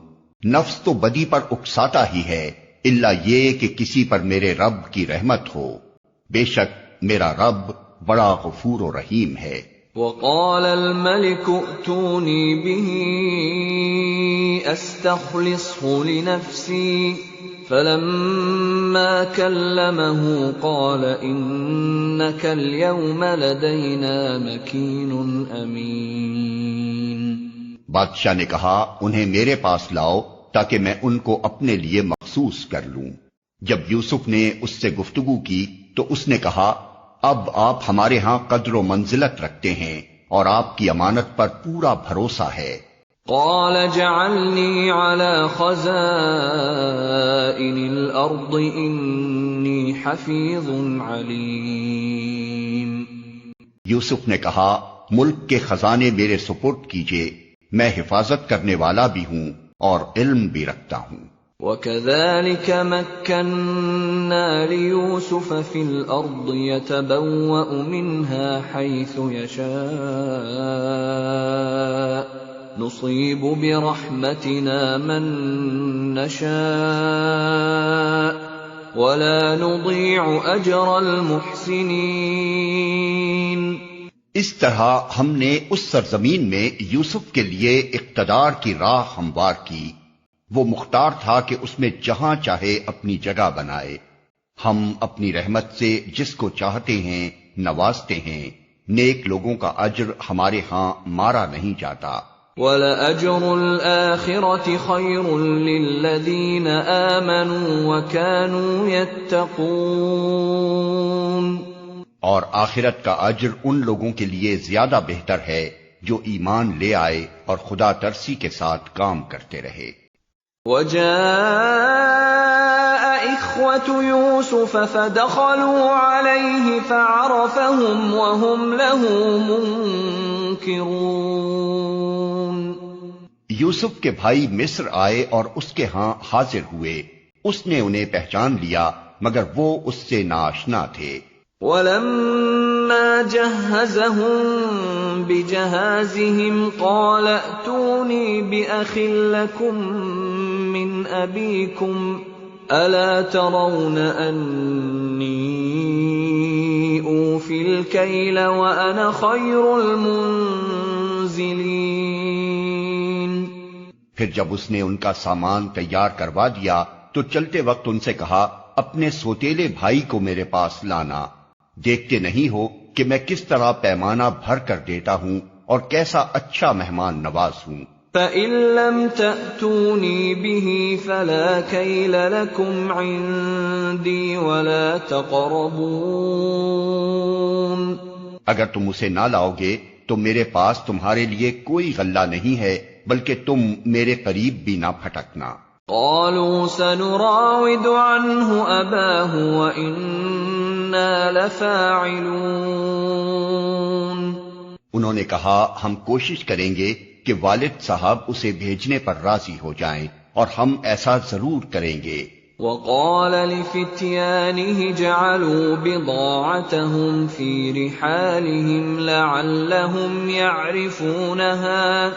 نفس تو بدی پر اکساتا ہی ہے، الا یہ کہ کسی پر میرے رب کی رحمت ہو، بے شک میرا رب بڑا غفور و رحیم ہے۔ وقال الملك ائتوني به استخلصه لنفسي فلما كلمه قال انك اليوم لدينا مكين امين۔ بادشاہ نے کہا انہیں میرے پاس لاؤ تاکہ میں ان کو اپنے لیے مخصوص کر لوں۔ جب یوسف نے اس سے گفتگو کی تو اس نے کہا اب آپ ہمارے ہاں قدر و منزلت رکھتے ہیں اور آپ کی امانت پر پورا بھروسہ ہے۔ قال جعلني على خزائن الارض انی حفیظ علیم۔ یوسف نے کہا ملک کے خزانے میرے سپرد کیجئے، میں حفاظت کرنے والا بھی ہوں اور علم بھی رکھتا ہوں۔ وَكَذَلِكَ مَكَّنَّا لِيُوسُفَ فِي الْأَرْضِ يَتَبَوَّأُ مِنْهَا حَيْثُ يَشَاءُ نُصِيبُ بِرَحْمَتِنَا مَن نَّشَاءُ وَلَا نُضِيعُ أَجْرَ الْمُحْسِنِينَ۔ اس طرح ہم نے اس سرزمین میں یوسف کے لیے اقتدار کی راہ ہموار کی، وہ مختار تھا کہ اس میں جہاں چاہے اپنی جگہ بنائے، ہم اپنی رحمت سے جس کو چاہتے ہیں نوازتے ہیں، نیک لوگوں کا اجر ہمارے ہاں مارا نہیں جاتا۔ وَلَأَجْرُ الْآخِرَةِ خَيْرٌ لِّلَّذِينَ آمَنُوا وَكَانُوا يَتَّقُونَ۔ اور آخرت کا اجر ان لوگوں کے لیے زیادہ بہتر ہے جو ایمان لے آئے اور خدا ترسی کے ساتھ کام کرتے رہے۔ وَجَاءَ إِخْوَةُ يُوسُفَ فَدَخَلُوا عَلَيْهِ فَعَرَفَهُمْ وَهُمْ لَهُ مُنكِرُونَ۔ یوسف کے بھائی مصر آئے اور اس کے ہاں حاضر ہوئے، اس نے انہیں پہچان لیا مگر وہ اس سے ناآشنا تھے۔ وَلَمَّا جَهَّزَهُم بِجَهَازِهِمْ قَالَ ائْتُونِي بِأَخٍ لَّكُم مِّنْ أَبِيكُمْ أَلَا تَرَوْنَ أَنِّي أُوفِي الْكَيْلَ وَأَنَا خَيْرُ الْمُنزِلِينَ۔ پھر جب اس نے ان کا سامان تیار کروا دیا تو چلتے وقت ان سے کہا اپنے سوتیلے بھائی کو میرے پاس لانا، دیکھتے نہیں ہو کہ میں کس طرح پیمانہ بھر کر دیتا ہوں اور کیسا اچھا مہمان نواز ہوں۔ فَإِن لَّمْ تَأْتُونِي بِهِ فَلَا كَيْلَ لَكُمْ عِندِي وَلَا تَقْرَبُونَ۔ اگر تم اسے نہ لاؤ گے تو میرے پاس تمہارے لیے کوئی غلہ نہیں ہے، بلکہ تم میرے قریب بھی نہ پھٹکنا۔ قالوا سنراود عنه أباه وإنا لفاعلون۔ انہوں نے کہا ہم کوشش کریں گے کہ والد صاحب اسے بھیجنے پر راضی ہو جائیں اور ہم ایسا ضرور کریں گے۔ وقال لفتيانه جعلوا بضاعتهم في رحالهم لعلهم يعرفونها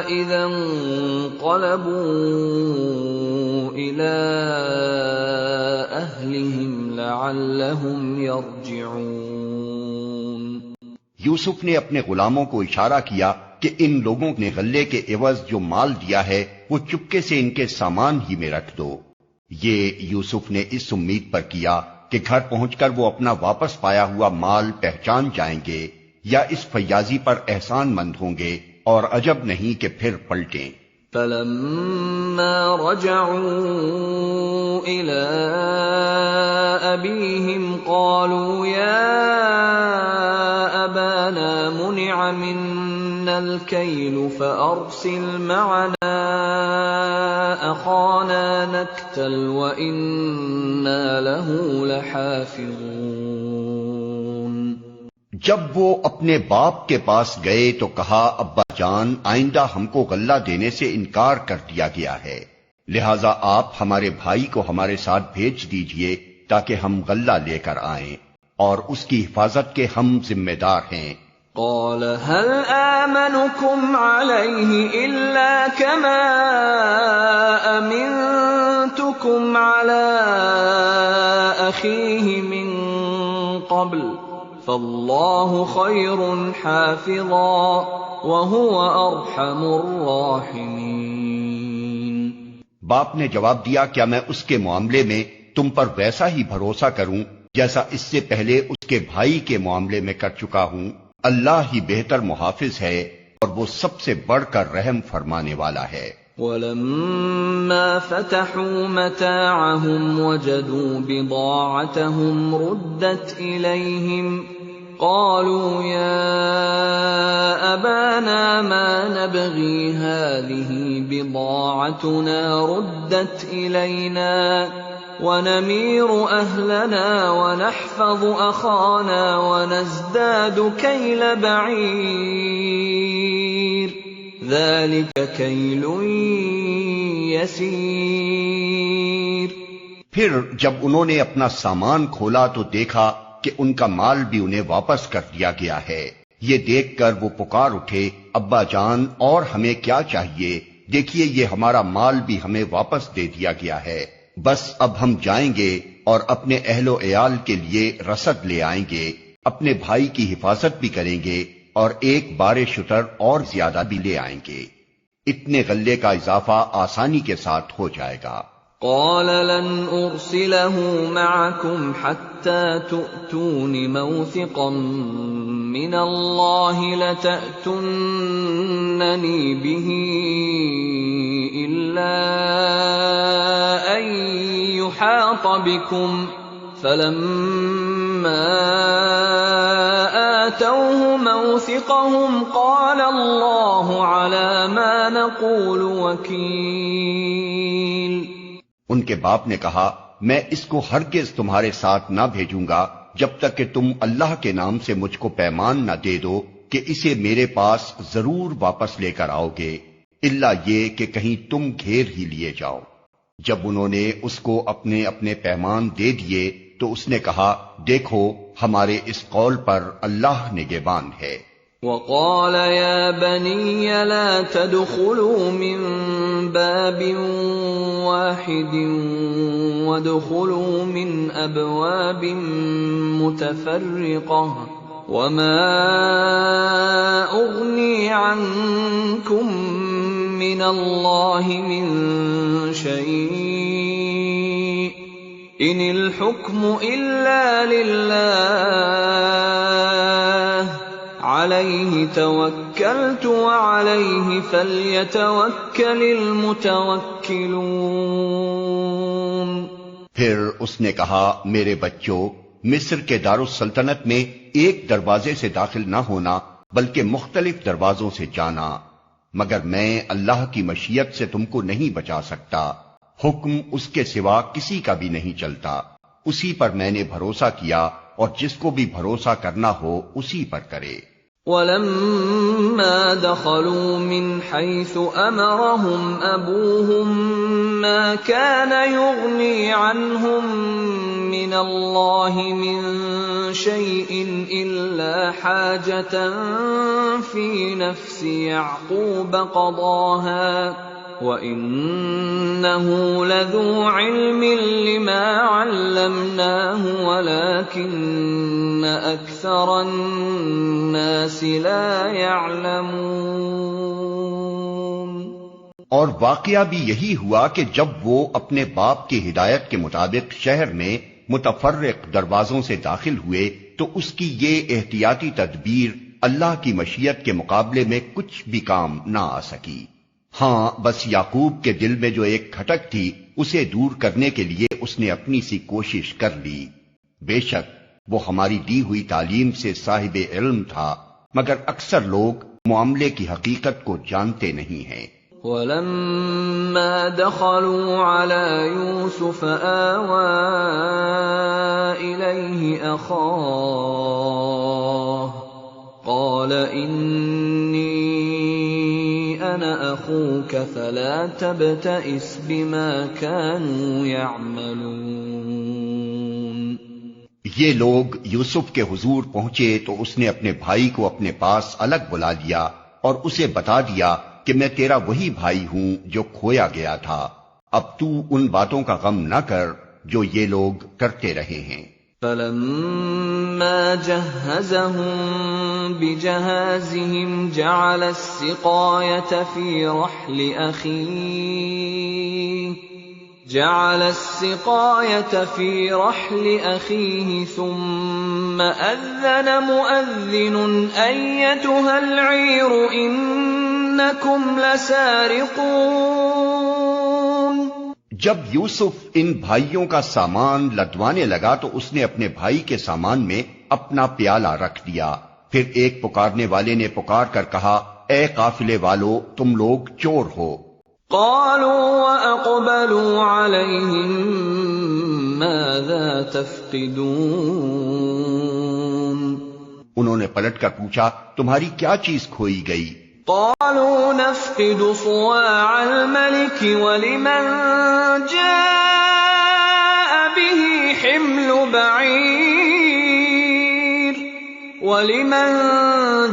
إذا انقلبوا إلى أهلهم لعلهم يرجعون۔ یوسف نے اپنے غلاموں کو اشارہ کیا کہ ان لوگوں نے غلے کے عوض جو مال دیا ہے وہ چپکے سے ان کے سامان ہی میں رکھ دو، یہ یوسف نے اس امید پر کیا کہ گھر پہنچ کر وہ اپنا واپس پایا ہوا مال پہچان جائیں گے یا اس فیاضی پر احسان مند ہوں گے، اور عجب نہیں کہ پھر پلٹیں۔ فَلَمَّا رَجَعُوا إِلَىٰ أَبِيهِمْ قَالُوا يَا أَبَانَا مُنِعَ مِنَّا الْكَيْلُ فَأَرْسِلْ مَعَنَا أَخَانَا نَكْتَلْ وَإِنَّا لَهُ لَحَافِظُونَ۔ جب وہ اپنے باپ کے پاس گئے تو کہا، ابا جان، آئندہ ہم کو غلہ دینے سے انکار کر دیا گیا ہے، لہذا آپ ہمارے بھائی کو ہمارے ساتھ بھیج دیجئے تاکہ ہم غلہ لے کر آئیں، اور اس کی حفاظت کے ہم ذمہ دار ہیں۔ قال هل آمنكم عليه إلا كما أمنتكم على أخيه من قبل فالله خير حافظا وهو أرحم الراحمين۔ باپ نے جواب دیا، کیا میں اس کے معاملے میں تم پر ویسا ہی بھروسہ کروں جیسا اس سے پہلے اس کے بھائی کے معاملے میں کر چکا ہوں؟ اللہ ہی بہتر محافظ ہے اور وہ سب سے بڑھ کر رحم فرمانے والا ہے۔ وَلَمَّا فَتَحُوا مَتَاعَهُمْ وَجَدُوا بِضَاعَتَهُمْ رُدَّتْ إِلَيْهِمْ قَالُوا يَا أَبَانَا مَا نَبْغِي هَٰذِهِ بِضَاعَتُنَا رُدَّتْ إِلَيْنَا وَنَمِيرُ أَهْلَنَا وَنَحْفَظُ أَخَانَا وَنَزْدَادُ كَيْلَ بَعِيرٍ ذَلِكَ كَيْلٌ يَسِيرٌ۔ پھر جب انہوں نے اپنا سامان کھولا تو دیکھا کہ ان کا مال بھی انہیں واپس کر دیا گیا ہے۔ یہ دیکھ کر وہ پکار اٹھے، ابا جان، اور ہمیں کیا چاہیے؟ دیکھیے یہ ہمارا مال بھی ہمیں واپس دے دیا گیا ہے، بس اب ہم جائیں گے اور اپنے اہل و عیال کے لیے رسد لے آئیں گے، اپنے بھائی کی حفاظت بھی کریں گے اور ایک بار شتر اور زیادہ بھی لے آئیں گے، اتنے غلے کا اضافہ آسانی کے ساتھ ہو جائے گا۔ قال لن أرسله معكم حتى تؤتون موثقا من الله لتأتونني به إلا أن يحاط بكم فلما آتوه موثقهم قال الله على ما نقول وكيل۔ ان کے باپ نے کہا، میں اس کو ہرگز تمہارے ساتھ نہ بھیجوں گا جب تک کہ تم اللہ کے نام سے مجھ کو پیمان نہ دے دو کہ اسے میرے پاس ضرور واپس لے کر آؤ گے، الا یہ کہ کہیں تم گھیر ہی لیے جاؤ۔ جب انہوں نے اس کو اپنے اپنے پیمان دے دیے تو اس نے کہا، دیکھو ہمارے اس قول پر اللہ نگہبان ہے۔ وقال يا بني لا تدخلوا من باب واحد وادخلوا من أبواب متفرقة وما أغني عنكم من الله من شيء إن الحكم إلا لله عليه توكلت وعليه فليتوكل المتوكلون۔ پھر اس نے کہا، میرے بچوں، مصر کے دارالسلطنت میں ایک دروازے سے داخل نہ ہونا بلکہ مختلف دروازوں سے جانا، مگر میں اللہ کی مشیت سے تم کو نہیں بچا سکتا، حکم اس کے سوا کسی کا بھی نہیں چلتا، اسی پر میں نے بھروسہ کیا اور جس کو بھی بھروسہ کرنا ہو اسی پر کرے۔ وَلَمَّا دَخَلُوا مِنْ حَيْثُ أَمَرَهُمْ أَبُوهُمْ مَا كَانَ يُغْنِي عَنْهُمْ مِنَ اللَّهِ مِنْ شَيْءٍ إِلَّا حَاجَةً فِي نَفْسِ يَعْقُوبَ قَضَاهَا وَإِنَّهُ لَذُو عِلْمٍ لِّمَا عَلَّمْنَاهُ وَلَكِنَّ أَكْثَرَ النَّاسِ لَا يَعْلَمُونَ۔ اور واقعہ بھی یہی ہوا کہ جب وہ اپنے باپ کی ہدایت کے مطابق شہر میں متفرق دروازوں سے داخل ہوئے تو اس کی یہ احتیاطی تدبیر اللہ کی مشیت کے مقابلے میں کچھ بھی کام نہ آ سکی۔ ہاں بس یعقوب کے دل میں جو ایک کھٹک تھی اسے دور کرنے کے لیے اس نے اپنی سی کوشش کر لی۔ بے شک وہ ہماری دی ہوئی تعلیم سے صاحب علم تھا، مگر اکثر لوگ معاملے کی حقیقت کو جانتے نہیں ہیں۔ وَلَمَّا دَخَلُوا عَلَى يُوسُفَ آوَى إِلَيْهِ أَخَاهُ قَالَ إِنِّي أَنَا أَخُوكَ فَلَا تَبْتَئِسْ بِمَا كَانُوا يَعْمَلُونَ۔ یہ لوگ یوسف کے حضور پہنچے تو اس نے اپنے بھائی کو اپنے پاس الگ بلا لیا اور اسے بتا دیا کہ میں تیرا وہی بھائی ہوں جو کھویا گیا تھا، اب تو ان باتوں کا غم نہ کر جو یہ لوگ کرتے رہے ہیں۔ فَلَمَّا جَهَّزَهُم بِجَهَازِهِمْ جَعَلَ السِّقَايَةَ فِي رَحْلِ أَخِيهِ ثُمَّ أَذَّنَ مُؤَذِّنٌ أَيَّتُهَا الْعِيرُ إِنَّكُمْ لَسَارِقُونَ۔ جب یوسف ان بھائیوں کا سامان لدوانے لگا تو اس نے اپنے بھائی کے سامان میں اپنا پیالہ رکھ دیا، پھر ایک پکارنے والے نے پکار کر کہا، اے قافلے والو تم لوگ چور ہو۔ قالوا وَأَقْبَلُوا عَلَيْهِمْ مَاذَا تَفْقِدُونَ۔ انہوں نے پلٹ کر پوچھا، تمہاری کیا چیز کھوئی گئی؟ قالوا نفقد صواع الملك ولمن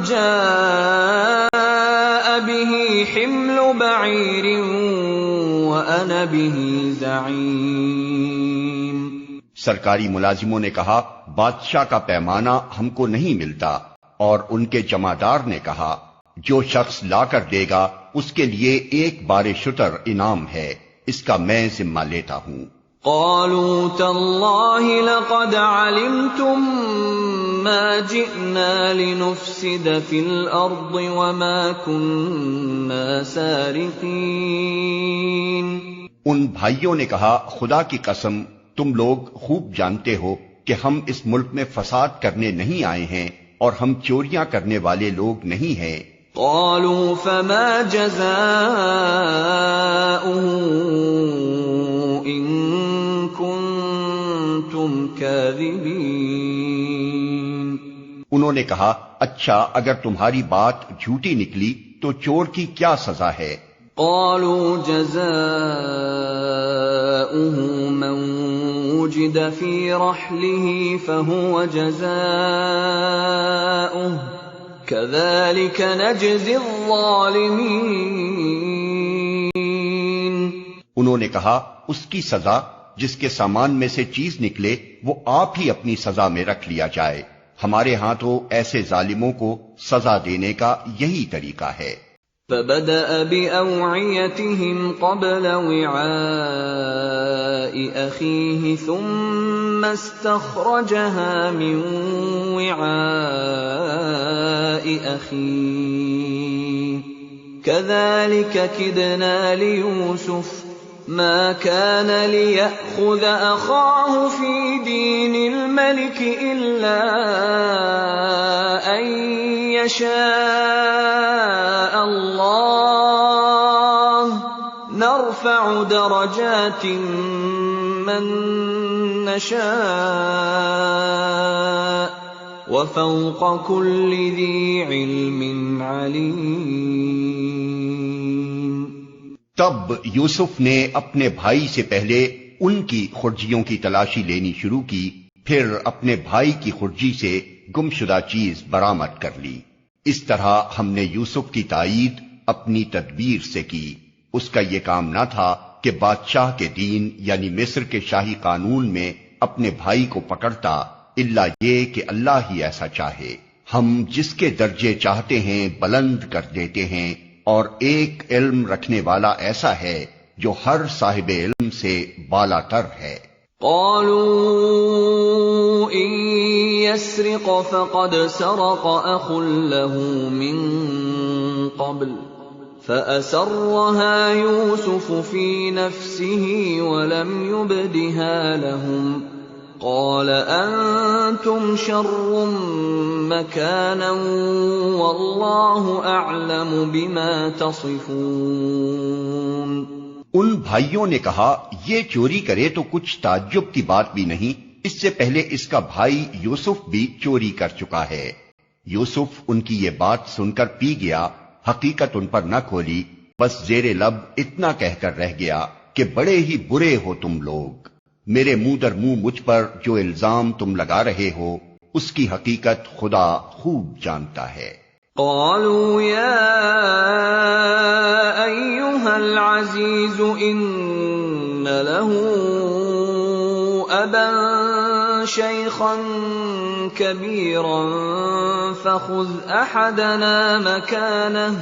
جاء به حمل بعير وأنا به زعيم۔ سرکاری ملازموں نے کہا، بادشاہ کا پیمانہ ہم کو نہیں ملتا، اور ان کے جمعدار نے کہا، جو شخص لا کر دے گا اس کے لیے ایک بار شتر انعام ہے، اس کا میں ذمہ لیتا ہوں۔ قالوا تالله لقد علمتم ما جئنا لنفسد في الأرض وما كنا سارقين۔ ان بھائیوں نے کہا، خدا کی قسم تم لوگ خوب جانتے ہو کہ ہم اس ملک میں فساد کرنے نہیں آئے ہیں اور ہم چوریاں کرنے والے لوگ نہیں ہیں۔ قالوا فما جزاؤه إن كنتم كاذبين۔ انہوں نے کہا، اچھا اگر تمہاری بات جھوٹی نکلی تو چور کی کیا سزا ہے؟ قالوا جزاؤه من وجد في رحله فهو جزاؤه كذلك نجزي الظالمين۔ انہوں نے کہا، اس کی سزا جس کے سامان میں سے چیز نکلے وہ آپ ہی اپنی سزا میں رکھ لیا جائے، ہمارے ہاں تو ایسے ظالموں کو سزا دینے کا یہی طریقہ ہے۔ فبدأ بأوعيتهم قبل وعاء أخيه ثم استخرجها من وعاء أخيه كذلك كدنا ليوسف ما كان ليأخذ أخاه في دين الملك إلا أن يشاء الله نرفع درجات من نشاء وفوق كل ذي علم عليم۔ تب یوسف نے اپنے بھائی سے پہلے ان کی خرجیوں کی تلاشی لینی شروع کی، پھر اپنے بھائی کی خرجی سے گمشدہ چیز برآمد کر لی۔ اس طرح ہم نے یوسف کی تائید اپنی تدبیر سے کی۔ اس کا یہ کام نہ تھا کہ بادشاہ کے دین یعنی مصر کے شاہی قانون میں اپنے بھائی کو پکڑتا، الا یہ کہ اللہ ہی ایسا چاہے، ہم جس کے درجے چاہتے ہیں بلند کر دیتے ہیں اور ایک علم رکھنے والا ایسا ہے جو ہر صاحب علم سے بالا تر ہے۔ قالوا إن يسرق فقد سرق أخ له من قبل فأسرها يوسف في نفسه ولم يبدها لهم قال أنتم شر مكانا والله أعلم بما تصفون۔ ان بھائیوں نے کہا یہ چوری کرے تو کچھ تعجب کی بات بھی نہیں، اس سے پہلے اس کا بھائی یوسف بھی چوری کر چکا ہے۔ یوسف ان کی یہ بات سن کر پی گیا، حقیقت ان پر نہ کھولی، بس زیر لب اتنا کہہ کر رہ گیا کہ بڑے ہی برے ہو تم لوگ، میرے منہ در منہ مجھ پر جو الزام تم لگا رہے ہو اس کی حقیقت خدا خوب جانتا ہے۔ قالوا يا أيها العزيز إن له أبا شيخا كبيرا فخذ أحدنا مكانه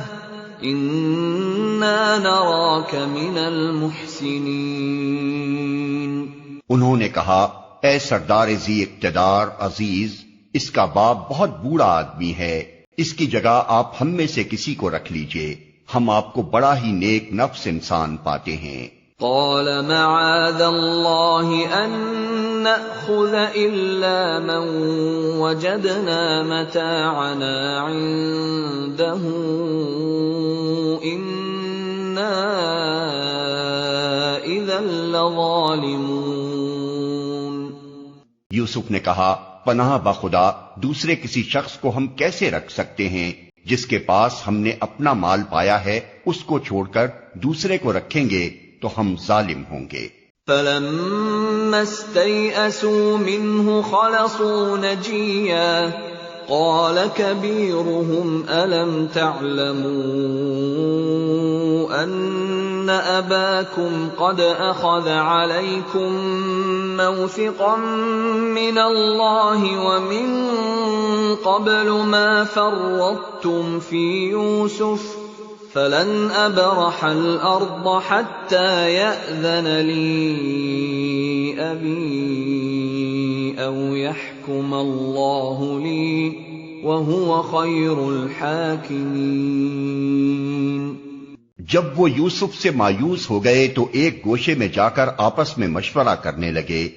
إنا نراك من المحسنين۔ انہوں نے کہا اے سردار ذی اقتدار عزیز، اس کا باپ بہت بوڑھا آدمی ہے، اس کی جگہ آپ ہم میں سے کسی کو رکھ لیجئے، ہم آپ کو بڑا ہی نیک نفس انسان پاتے ہیں۔ قال معاذ الله أن نأخذ إلا من وجدنا متاعنا عنده إنا إذا لظالمون۔ یوسف نے کہا پناہ بخدا دوسرے کسی شخص کو ہم کیسے رکھ سکتے ہیں، جس کے پاس ہم نے اپنا مال پایا ہے اس کو چھوڑ کر دوسرے کو رکھیں گے تو ہم ظالم ہوں گے۔ فَلَمَّا اسْتَيْأَسُوا مِنْهُ خَلَصُوا نَجِيًّا قَالَ كَبِيرُهُمْ أَلَمْ تَعْلَمُوا أَنَّ أَبَاكُمْ قَدْ أَخَذَ عَلَيْكُمْ مَوْثِقًا مِّنَ اللَّهِ وَمِن قَبْلُ مَا فَرَّطتُمْ فِي يُوسُفَ فَلَنْ أَبْرَحَ الْأَرْضَ حَتَّى يَأْذَنَ لِي أَبِي أَوْ يَحْكُمَ اللَّهُ لِي وَهُوَ خَيْرُ الْحَاكِمِينَ۔ جب وہ یوسف سے مایوس ہو گئے تو ایک گوشے میں جا کر آپس میں مشورہ کرنے لگے۔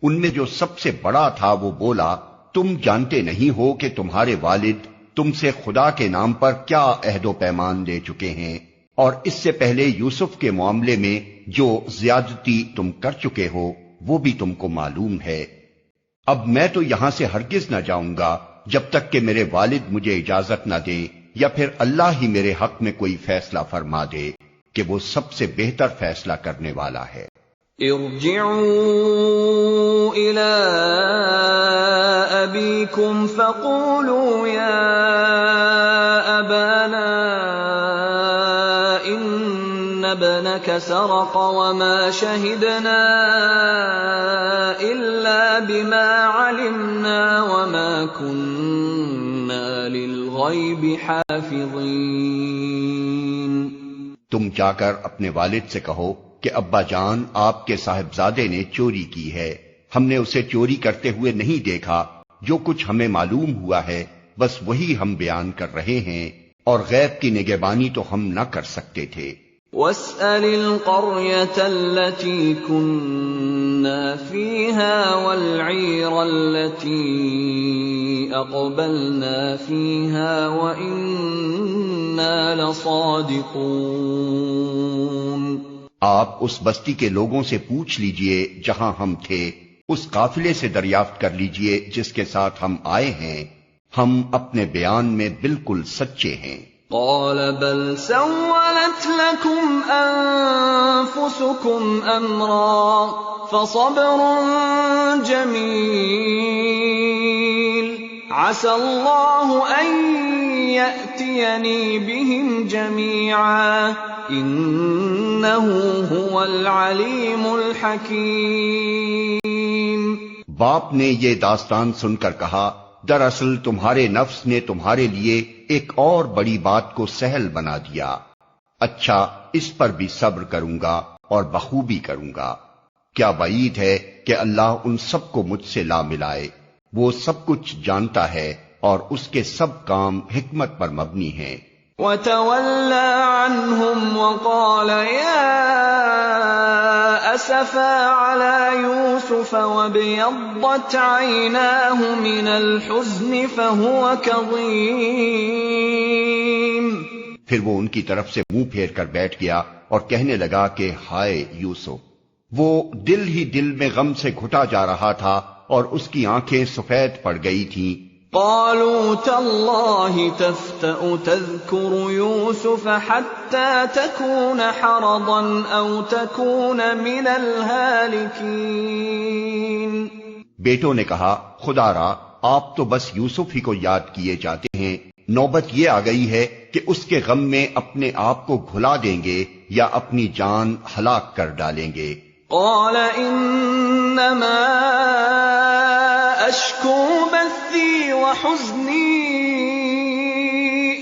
ان میں جو سب سے بڑا تھا وہ بولا، تم جانتے نہیں ہو کہ تمہارے والد تم سے خدا کے نام پر کیا عہد و پیمان لے چکے ہیں، اور اس سے پہلے یوسف کے معاملے میں جو زیادتی تم کر چکے ہو وہ بھی تم کو معلوم ہے۔ اب میں تو یہاں سے ہرگز نہ جاؤں گا جب تک کہ میرے والد مجھے اجازت نہ دیں، یا پھر اللہ ہی میرے حق میں کوئی فیصلہ فرما دے کہ وہ سب سے بہتر فیصلہ کرنے والا ہے۔ ارجعوا إلى أبيكم فقولوا يا أبانا إن ابنك سرق وما شهدنا إلا بما علمنا وما كنا للغيب حافظين۔ تم جا کر اپنے والد سے کہو کہ ابا جان آپ کے صاحبزادے نے چوری کی ہے، ہم نے اسے چوری کرتے ہوئے نہیں دیکھا، جو کچھ ہمیں معلوم ہوا ہے بس وہی ہم بیان کر رہے ہیں، اور غیب کی نگہبانی تو ہم نہ کر سکتے تھے۔ وَاسْأَلِ الْقَرْيَةَ الَّتِي كُنَّا فِيهَا وَالْعِيرَ الَّتِي أَقْبَلْنَا فِيهَا وَإِنَّا لَصَادِقُونَ۔ آپ اس بستی کے لوگوں سے پوچھ لیجئے جہاں ہم تھے، اس قافلے سے دریافت کر لیجئے جس کے ساتھ ہم آئے ہیں، ہم اپنے بیان میں بالکل سچے ہیں۔ قال بل سولت لكم أنفسكم أمرا فصبر جميل عسى الله أن يأتيني بهم جميعا إنه هو العليم الحكيم۔ باپ نے یہ داستان سن کر کہا، دراصل تمہارے نفس نے تمہارے لیے ایک اور بڑی بات کو سہل بنا دیا، اچھا اس پر بھی صبر کروں گا اور بخوبی کروں گا۔ کیا وعید ہے کہ اللہ ان سب کو مجھ سے لا ملائے۔ وہ سب کچھ جانتا ہے اور اس کے سب کام حکمت پر مبنی ہیں۔ وَتَوَلَّى عَنْهُمْ وَقَالَ يَا أَسَفَا عَلَى يُوسُفَ وَابْيَضَّتْ عَيْنَاهُ مِنَ الْحُزْنِ فَهُوَ كَظِيمٌ۔ پھر وہ ان کی طرف سے منہ پھیر کر بیٹھ گیا اور کہنے لگا کہ ہائے یوسف۔ وہ دل ہی دل میں غم سے گھٹا جا رہا تھا اور اس کی آنکھیں سفید پڑ گئی تھیں۔ قالوا تالله تفتأ تذكر يوسف حتى تكون حرضا أو تكون من الهالكين۔ بیٹوں نے کہا خدا را آپ تو بس یوسف ہی کو یاد کیے جاتے ہیں، نوبت یہ آ گئی ہے کہ اس کے غم میں اپنے آپ کو بھلا دیں گے یا اپنی جان ہلاک کر ڈالیں گے۔ قال انما اشکو بثی وحزنی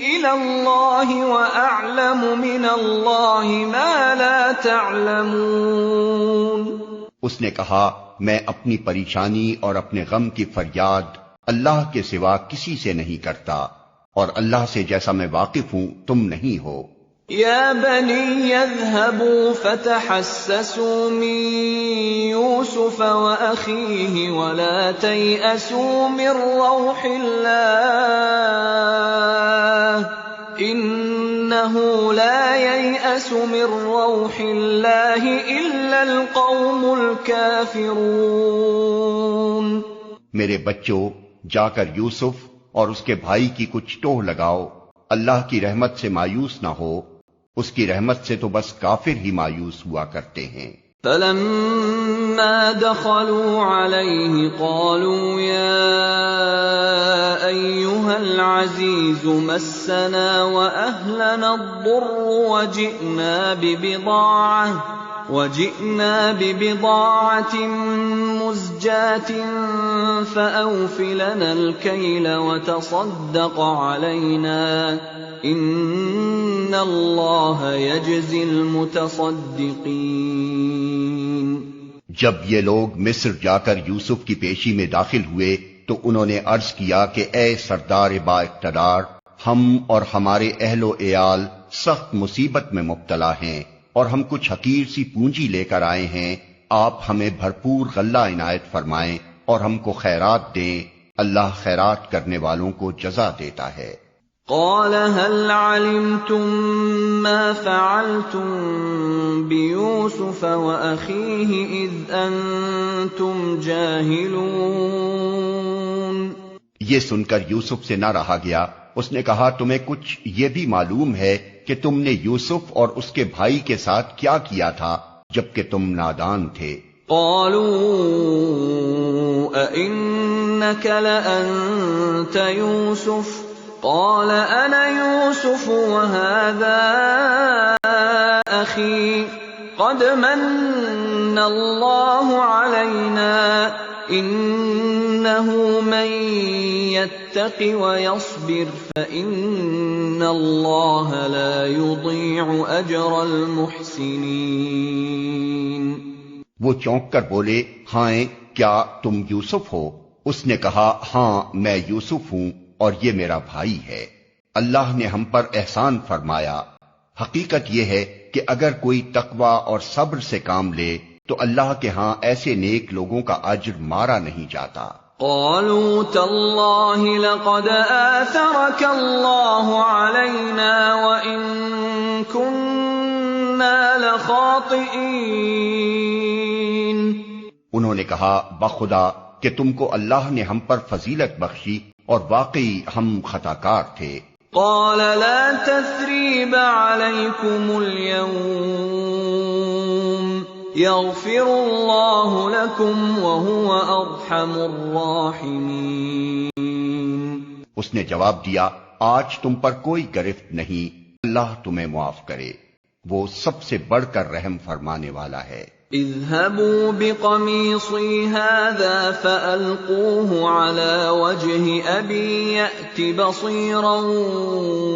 الى اللہ واعلم من اللہ ما لا تعلمون۔ اس نے کہا میں اپنی پریشانی اور اپنے غم کی فریاد اللہ کے سوا کسی سے نہیں کرتا، اور اللہ سے جیسا میں واقف ہوں تم نہیں ہو۔ یا بنی اذهبوا فتحسسوا من یوسف واخیہ ولا تیأسوا من روح اللہ انہ لا ییأس من روح اللہ الا القوم الکافرون۔ میرے بچوں جا کر یوسف اور اس کے بھائی کی کچھ ٹوہ لگاؤ، اللہ کی رحمت سے مایوس نہ ہو، اس کی رحمت سے تو بس کافر ہی مایوس ہوا کرتے ہیں۔ فلما دخلوا عليه قالوا يا أيها العزيز مسنا وأهلنا الضر وجئنا ببضاعة مزجاة فأوف لنا الكيل وتصدق علينا إن الله يجزي المتصدقين۔ جب یہ لوگ مصر جا کر یوسف کی پیشی میں داخل ہوئے تو انہوں نے عرض کیا کہ اے سردار با اقتدار، ہم اور ہمارے اہل و عیال سخت مصیبت میں مبتلا ہیں اور ہم کچھ حقیر سی پونجی لے کر آئے ہیں، آپ ہمیں بھرپور غلہ عنایت فرمائیں اور ہم کو خیرات دیں، اللہ خیرات کرنے والوں کو جزا دیتا ہے۔ قال هل علمتم ما فعلتم بيوسف وأخيه إذ أنتم جاهلون۔ یہ سن کر یوسف سے نہ رہا گیا، اس نے کہا تمہیں کچھ یہ بھی معلوم ہے کہ تم نے یوسف اور اس کے بھائی کے ساتھ کیا کیا تھا جبکہ تم نادان تھے؟ قالوا أئنك لأنت يوسف قال أنا يوسف وهذا أخي قد من الله علينا إنه من يتق ويصبر فإن الله لا يضيع أجر المحسنين۔ وہ چونک کر بولے ہاں کیا تم یوسف ہو؟ اس نے کہا ہاں میں یوسف ہوں اور یہ میرا بھائی ہے، اللہ نے ہم پر احسان فرمایا۔ حقیقت یہ ہے کہ اگر کوئی تقوی اور صبر سے کام لے تو اللہ کے ہاں ایسے نیک لوگوں کا اجر مارا نہیں جاتا۔ قالوا تاللہ لقد آثرك اللہ علینا وإن كنا لخاطئین۔ انہوں نے کہا بخدا کہ تم کو اللہ نے ہم پر فضیلت بخشی اور واقعی ہم خطاکار تھے۔ قال لا تثریب علیکم اليوم یغفر اللہ لکم وہو ارحم الراحمین۔ اس نے جواب دیا آج تم پر کوئی گرفت نہیں، اللہ تمہیں معاف کرے، وہ سب سے بڑھ کر رحم فرمانے والا ہے۔ اذهبوا بقميصي هذا فألقوه على وجه أبي يأت بصيرا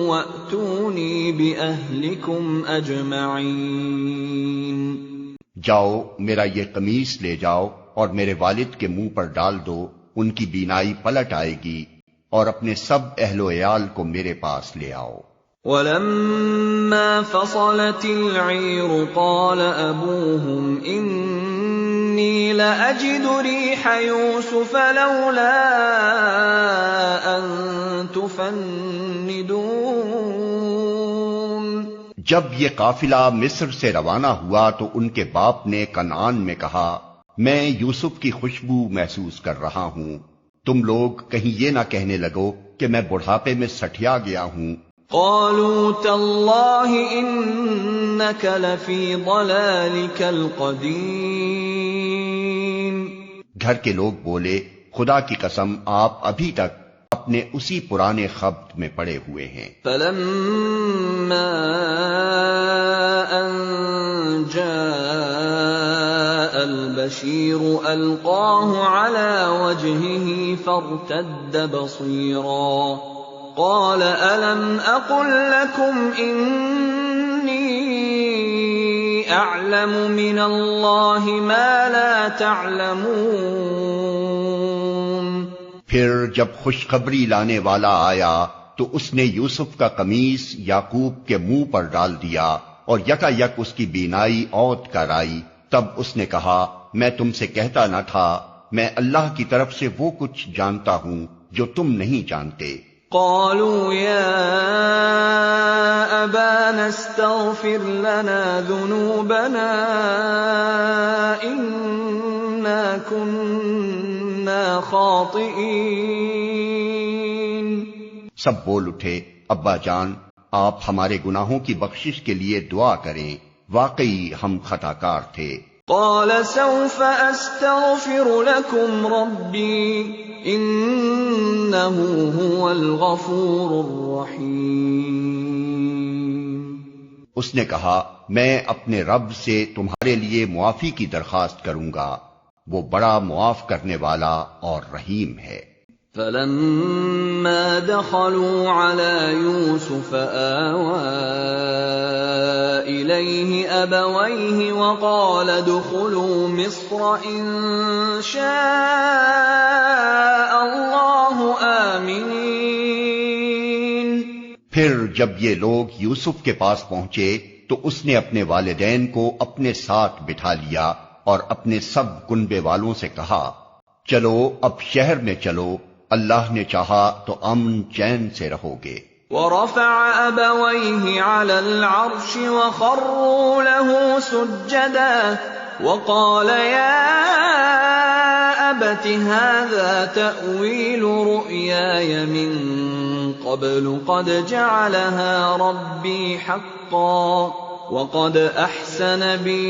وأتوني بأهلكم أجمعين۔ جاؤ میرا یہ قمیص لے جاؤ اور میرے والد کے منہ پر ڈال دو، ان کی بینائی پلٹ آئے گی، اور اپنے سب اہل و عیال کو میرے پاس لے آؤ۔ وَلَمَّا فَصَلَتِ الْعِيرُ قَالَ أَبُوهُمْ إِنِّي لَأَجِدُ رِيحَ يُوسُفَ لَوْلَا أَن تُفَنِّدُونِ۔ جب یہ قافلہ مصر سے روانہ ہوا تو ان کے باپ نے کنعان میں کہا، میں یوسف کی خوشبو محسوس کر رہا ہوں، تم لوگ کہیں یہ نہ کہنے لگو کہ میں بڑھاپے میں سٹھیا گیا ہوں۔ قالوا تالله إنك لفي ضلالك القديم۔ گھر کے لوگ بولے، خدا کی قسم آپ ابھی تک اپنے اسی پرانے خبت میں پڑے ہوئے ہیں۔ فلما أن جاء البشير ألقاه على وجهه فارتد بصيرا قال ألم أقل لكم إني أعلم من الله ما لا تعلمون۔ پھر جب خوشخبری لانے والا آیا تو اس نے یوسف کا قمیص یعقوب کے منہ پر ڈال دیا اور یکا یک اس کی بینائی اوت کر آئی۔ تب اس نے کہا، میں تم سے کہتا نہ تھا میں اللہ کی طرف سے وہ کچھ جانتا ہوں جو تم نہیں جانتے۔ قالوا يا أبانا استغفر لنا ذنوبنا إنا كنا خاطئين۔ سب بول اٹھے، ابا جان آپ ہمارے گناہوں کی بخشش کے لیے دعا کریں، واقعی ہم خطا کار تھے۔ قال سوف أستغفر لكم ربي إنه هو الغفور الرحيم۔ اس نے کہا، میں اپنے رب سے تمہارے لیے معافی کی درخواست کروں گا، وہ بڑا معاف کرنے والا اور رحیم ہے۔ فلما دخلوا على يوسف آوى إليه أبويه وقال ادخلوا مصر إن شاء الله آمنين۔ پھر جب یہ لوگ یوسف کے پاس پہنچے تو اس نے اپنے والدین کو اپنے ساتھ بٹھا لیا اور اپنے سب کنبے والوں سے کہا، چلو اب شہر میں چلو، اللہ نے چاہا تو امن چین سے رہو گے۔ ورفع أبويه على العرش وخروا له سجدا وقال يا أبت هذا تأويل رؤياي من قبل قد جعلها ربي حقا وقد أحسن بي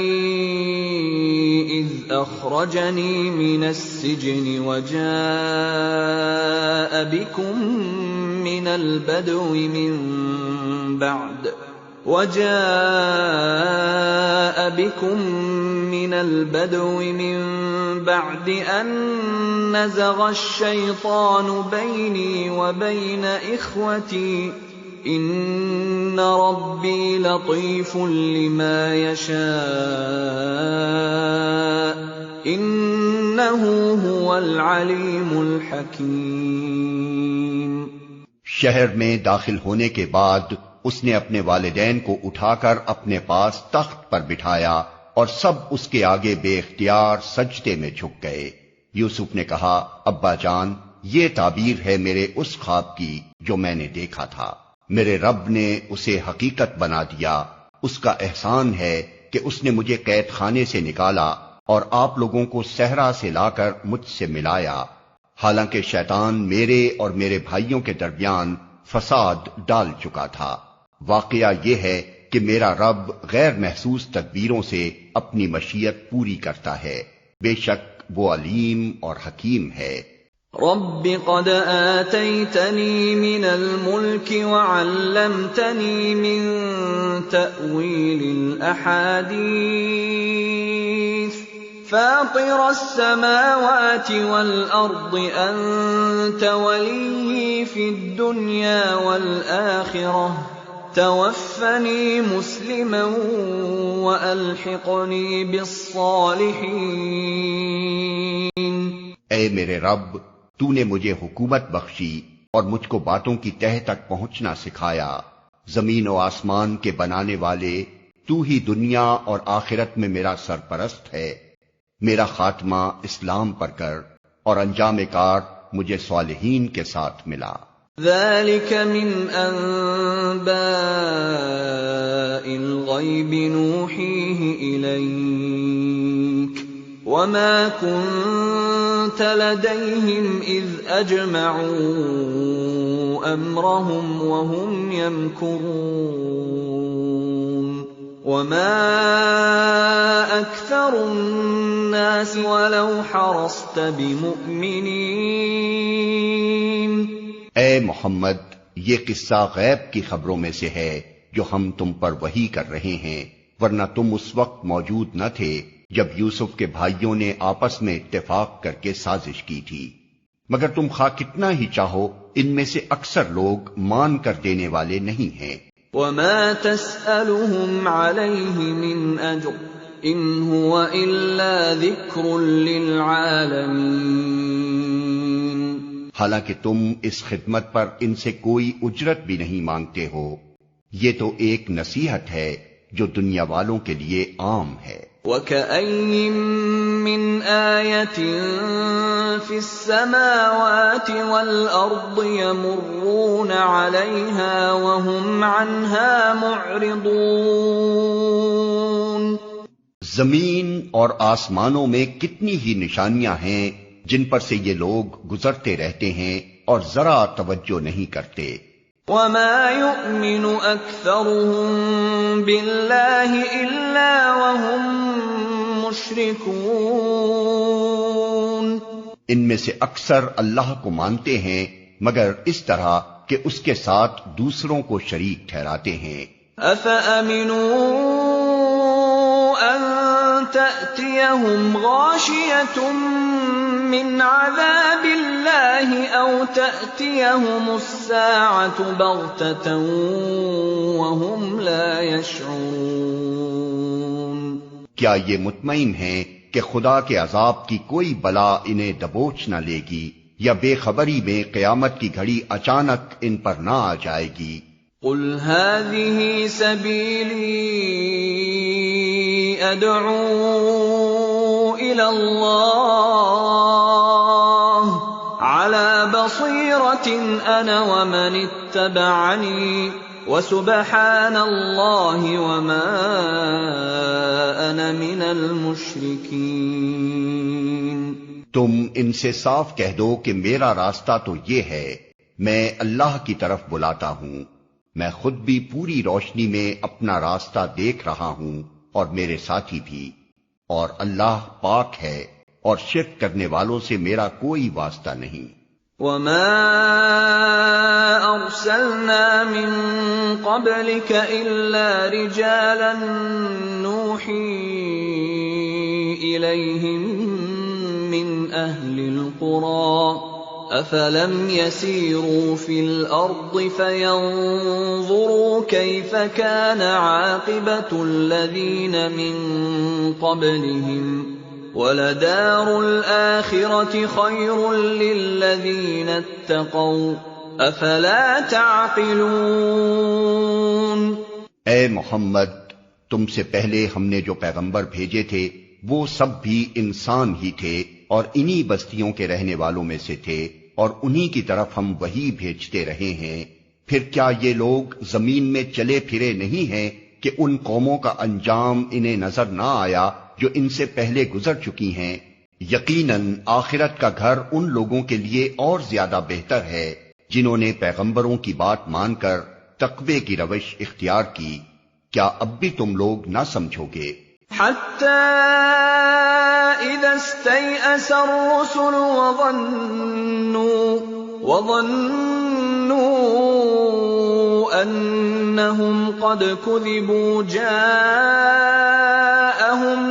إذ أخرجني من السجن وجاء بكم من البدو من بعد أن نزغ الشيطان بيني وبين إخوتي إن ربي لطيف لما يشاء إنه هو العليم الحكيم۔ شہر میں داخل ہونے کے بعد اس نے اپنے والدین کو اٹھا کر اپنے پاس تخت پر بٹھایا اور سب اس کے آگے بے اختیار سجدے میں جھک گئے۔ یوسف نے کہا، ابا جان یہ تعبیر ہے میرے اس خواب کی جو میں نے دیکھا تھا، میرے رب نے اسے حقیقت بنا دیا، اس کا احسان ہے کہ اس نے مجھے قید خانے سے نکالا اور آپ لوگوں کو صحرا سے لا کر مجھ سے ملایا، حالانکہ شیطان میرے اور میرے بھائیوں کے درمیان فساد ڈال چکا تھا۔ واقعہ یہ ہے کہ میرا رب غیر محسوس تدبیروں سے اپنی مشیت پوری کرتا ہے، بے شک وہ علیم اور حکیم ہے۔ رب قد آتيتني من الملك وعلمتني من تأويل الأحاديث فاطر السماوات والأرض أنت ولي في الدنيا والآخرة توفني مسلما وألحقني بالصالحين۔ اے میرے رب، تو نے مجھے حکومت بخشی اور مجھ کو باتوں کی تہ تک پہنچنا سکھایا۔ زمین و آسمان کے بنانے والے تو ہی دنیا اور آخرت میں میرا سرپرست ہے۔ میرا خاتمہ اسلام پر کر اور انجام کار مجھے صالحین کے ساتھ ملا۔ ذلك من أنباء الغيب نوحيه إليك وما كنت لديهم إذ أجمعوا أمرهم وهم يمكرون وما أكثر الناس ولو حرصت بمؤمنين۔ اے محمد، یہ قصہ غیب کی خبروں میں سے ہے جو ہم تم پر وحی کر رہے ہیں، ورنہ تم اس وقت موجود نہ تھے جب یوسف کے بھائیوں نے آپس میں اتفاق کر کے سازش کی تھی، مگر تم خواہ کتنا ہی چاہو ان میں سے اکثر لوگ مان کر دینے والے نہیں ہیں۔ وما تسألهم عليه من أجر إن هو إلا ذكر للعالمين۔ حالانکہ تم اس خدمت پر ان سے کوئی اجرت بھی نہیں مانگتے ہو، یہ تو ایک نصیحت ہے جو دنیا والوں کے لیے عام ہے۔ وَكَأَيٍّ مِّنْ آيَةٍ فِي السَّمَاوَاتِ وَالْأَرْضِ يَمُرُّونَ عَلَيْهَا وَهُمْ عَنْهَا مُعْرِضُونَ۔ زمین اور آسمانوں میں کتنی ہی نشانیاں ہیں جن پر سے یہ لوگ گزرتے رہتے ہیں اور ذرا توجہ نہیں کرتے۔ وَمَا يُؤْمِنُ أَكْثَرُهُم بِاللَّهِ إِلَّا وَهُم مُشْرِكُونَ۔ ان میں سے اکثر اللہ کو مانتے ہیں مگر اس طرح کہ اس کے ساتھ دوسروں کو شریک ٹھہراتے ہیں۔ أَفَأَمِنُوا أَن تَأْتِيَهُمْ غَاشِيَةٌ من عذاب الله أو تأتيهم الساعة بغتة وهم لا يشعرون۔ کیا یہ مطمئن ہیں کہ خدا کے عذاب کی کوئی بلا انہیں دبوچ نہ لے گی یا بے خبری میں قیامت کی گھڑی اچانک ان پر نہ آ جائے گی؟ قل هذه سبيلي أدعو إلى الله على بصيرة أنا ومن اتبعني وسبحان الله وما أنا من المشركين۔ تم ان سے صاف کہہ دو کہ میرا راستہ تو یہ ہے، میں اللہ کی طرف بلاتا ہوں، میں خود بھی پوری روشنی میں اپنا راستہ دیکھ رہا ہوں اور میرے ساتھی بھی، اور اللہ پاک ہے اور شرک کرنے والوں سے میرا کوئی واسطہ نہیں۔ وما أرسلنا من قبلك إلا رجالا نوحي إليهم من أهل القرى أفلم يسيروا في الأرض فينظروا كيف كان عاقبة الذين من قبلهم وَلَدَارُ الْآخِرَةِ خَيْرٌ لِّلَّذِينَ اتَّقَوْا أَفَلَا تَعْقِلُونَ۔ اے محمد، تم سے پہلے ہم نے جو پیغمبر بھیجے تھے وہ سب بھی انسان ہی تھے اور انہی بستیوں کے رہنے والوں میں سے تھے اور انہی کی طرف ہم وحی بھیجتے رہے ہیں۔ پھر کیا یہ لوگ زمین میں چلے پھرے نہیں ہیں کہ ان قوموں کا انجام انہیں نظر نہ آیا جو ان سے پہلے گزر چکی ہیں؟ یقیناً آخرت کا گھر ان لوگوں کے لیے اور زیادہ بہتر ہے جنہوں نے پیغمبروں کی بات مان کر تقوی کی روش اختیار کی۔ کیا اب بھی تم لوگ نہ سمجھو گے؟ حتى إذا استيأس الرسل وظنوا أنهم قد كذبوا جاءهم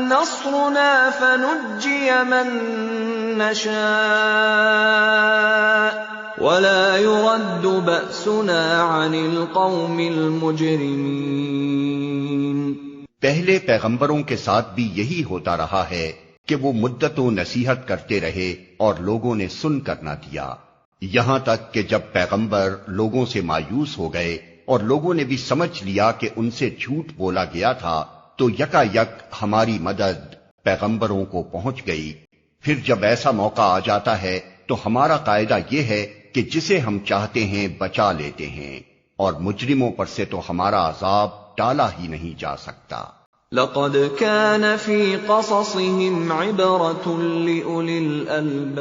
نصرنا فنجي من نشاء ولا يرد بأسنا عن القوم المجرمين۔ پہلے پیغمبروں کے ساتھ بھی یہی ہوتا رہا ہے کہ وہ مدت و نصیحت کرتے رہے اور لوگوں نے سن کر نہ دیا، یہاں تک کہ جب پیغمبر لوگوں سے مایوس ہو گئے اور لوگوں نے بھی سمجھ لیا کہ ان سے جھوٹ بولا گیا تھا تو یکا یک ہماری مدد پیغمبروں کو پہنچ گئی۔ پھر جب ایسا موقع آ جاتا ہے تو ہمارا قاعدہ یہ ہے کہ جسے ہم چاہتے ہیں بچا لیتے ہیں، اور مجرموں پر سے تو ہمارا عذاب ٹالا ہی نہیں جا سکتا۔ لقد كان في قصصهم عبرة لأولي الألباب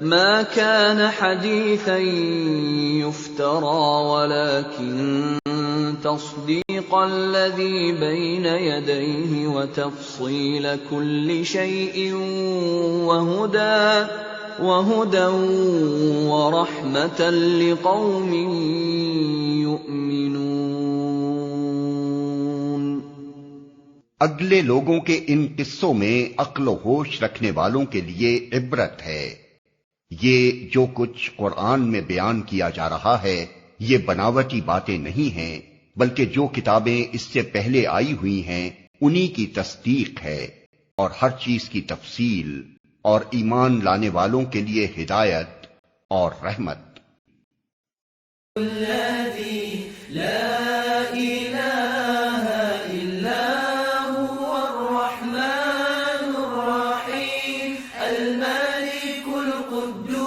ما كان حديثا يفترى ولكن تصديق الذي بين يديه وتفصيل كل شيء وهدى ورحمة لقوم يؤمنون۔ اگلے لوگوں کے ان قصوں میں عقل و ہوش رکھنے والوں کے لیے عبرت ہے۔ یہ جو کچھ قرآن میں بیان کیا جا رہا ہے یہ بناوٹی باتیں نہیں ہیں، بلکہ جو کتابیں اس سے پہلے آئی ہوئی ہیں انہی کی تصدیق ہے، اور ہر چیز کی تفصیل، اور ایمان لانے والوں کے لیے ہدایت اور رحمت۔ الملك القدوس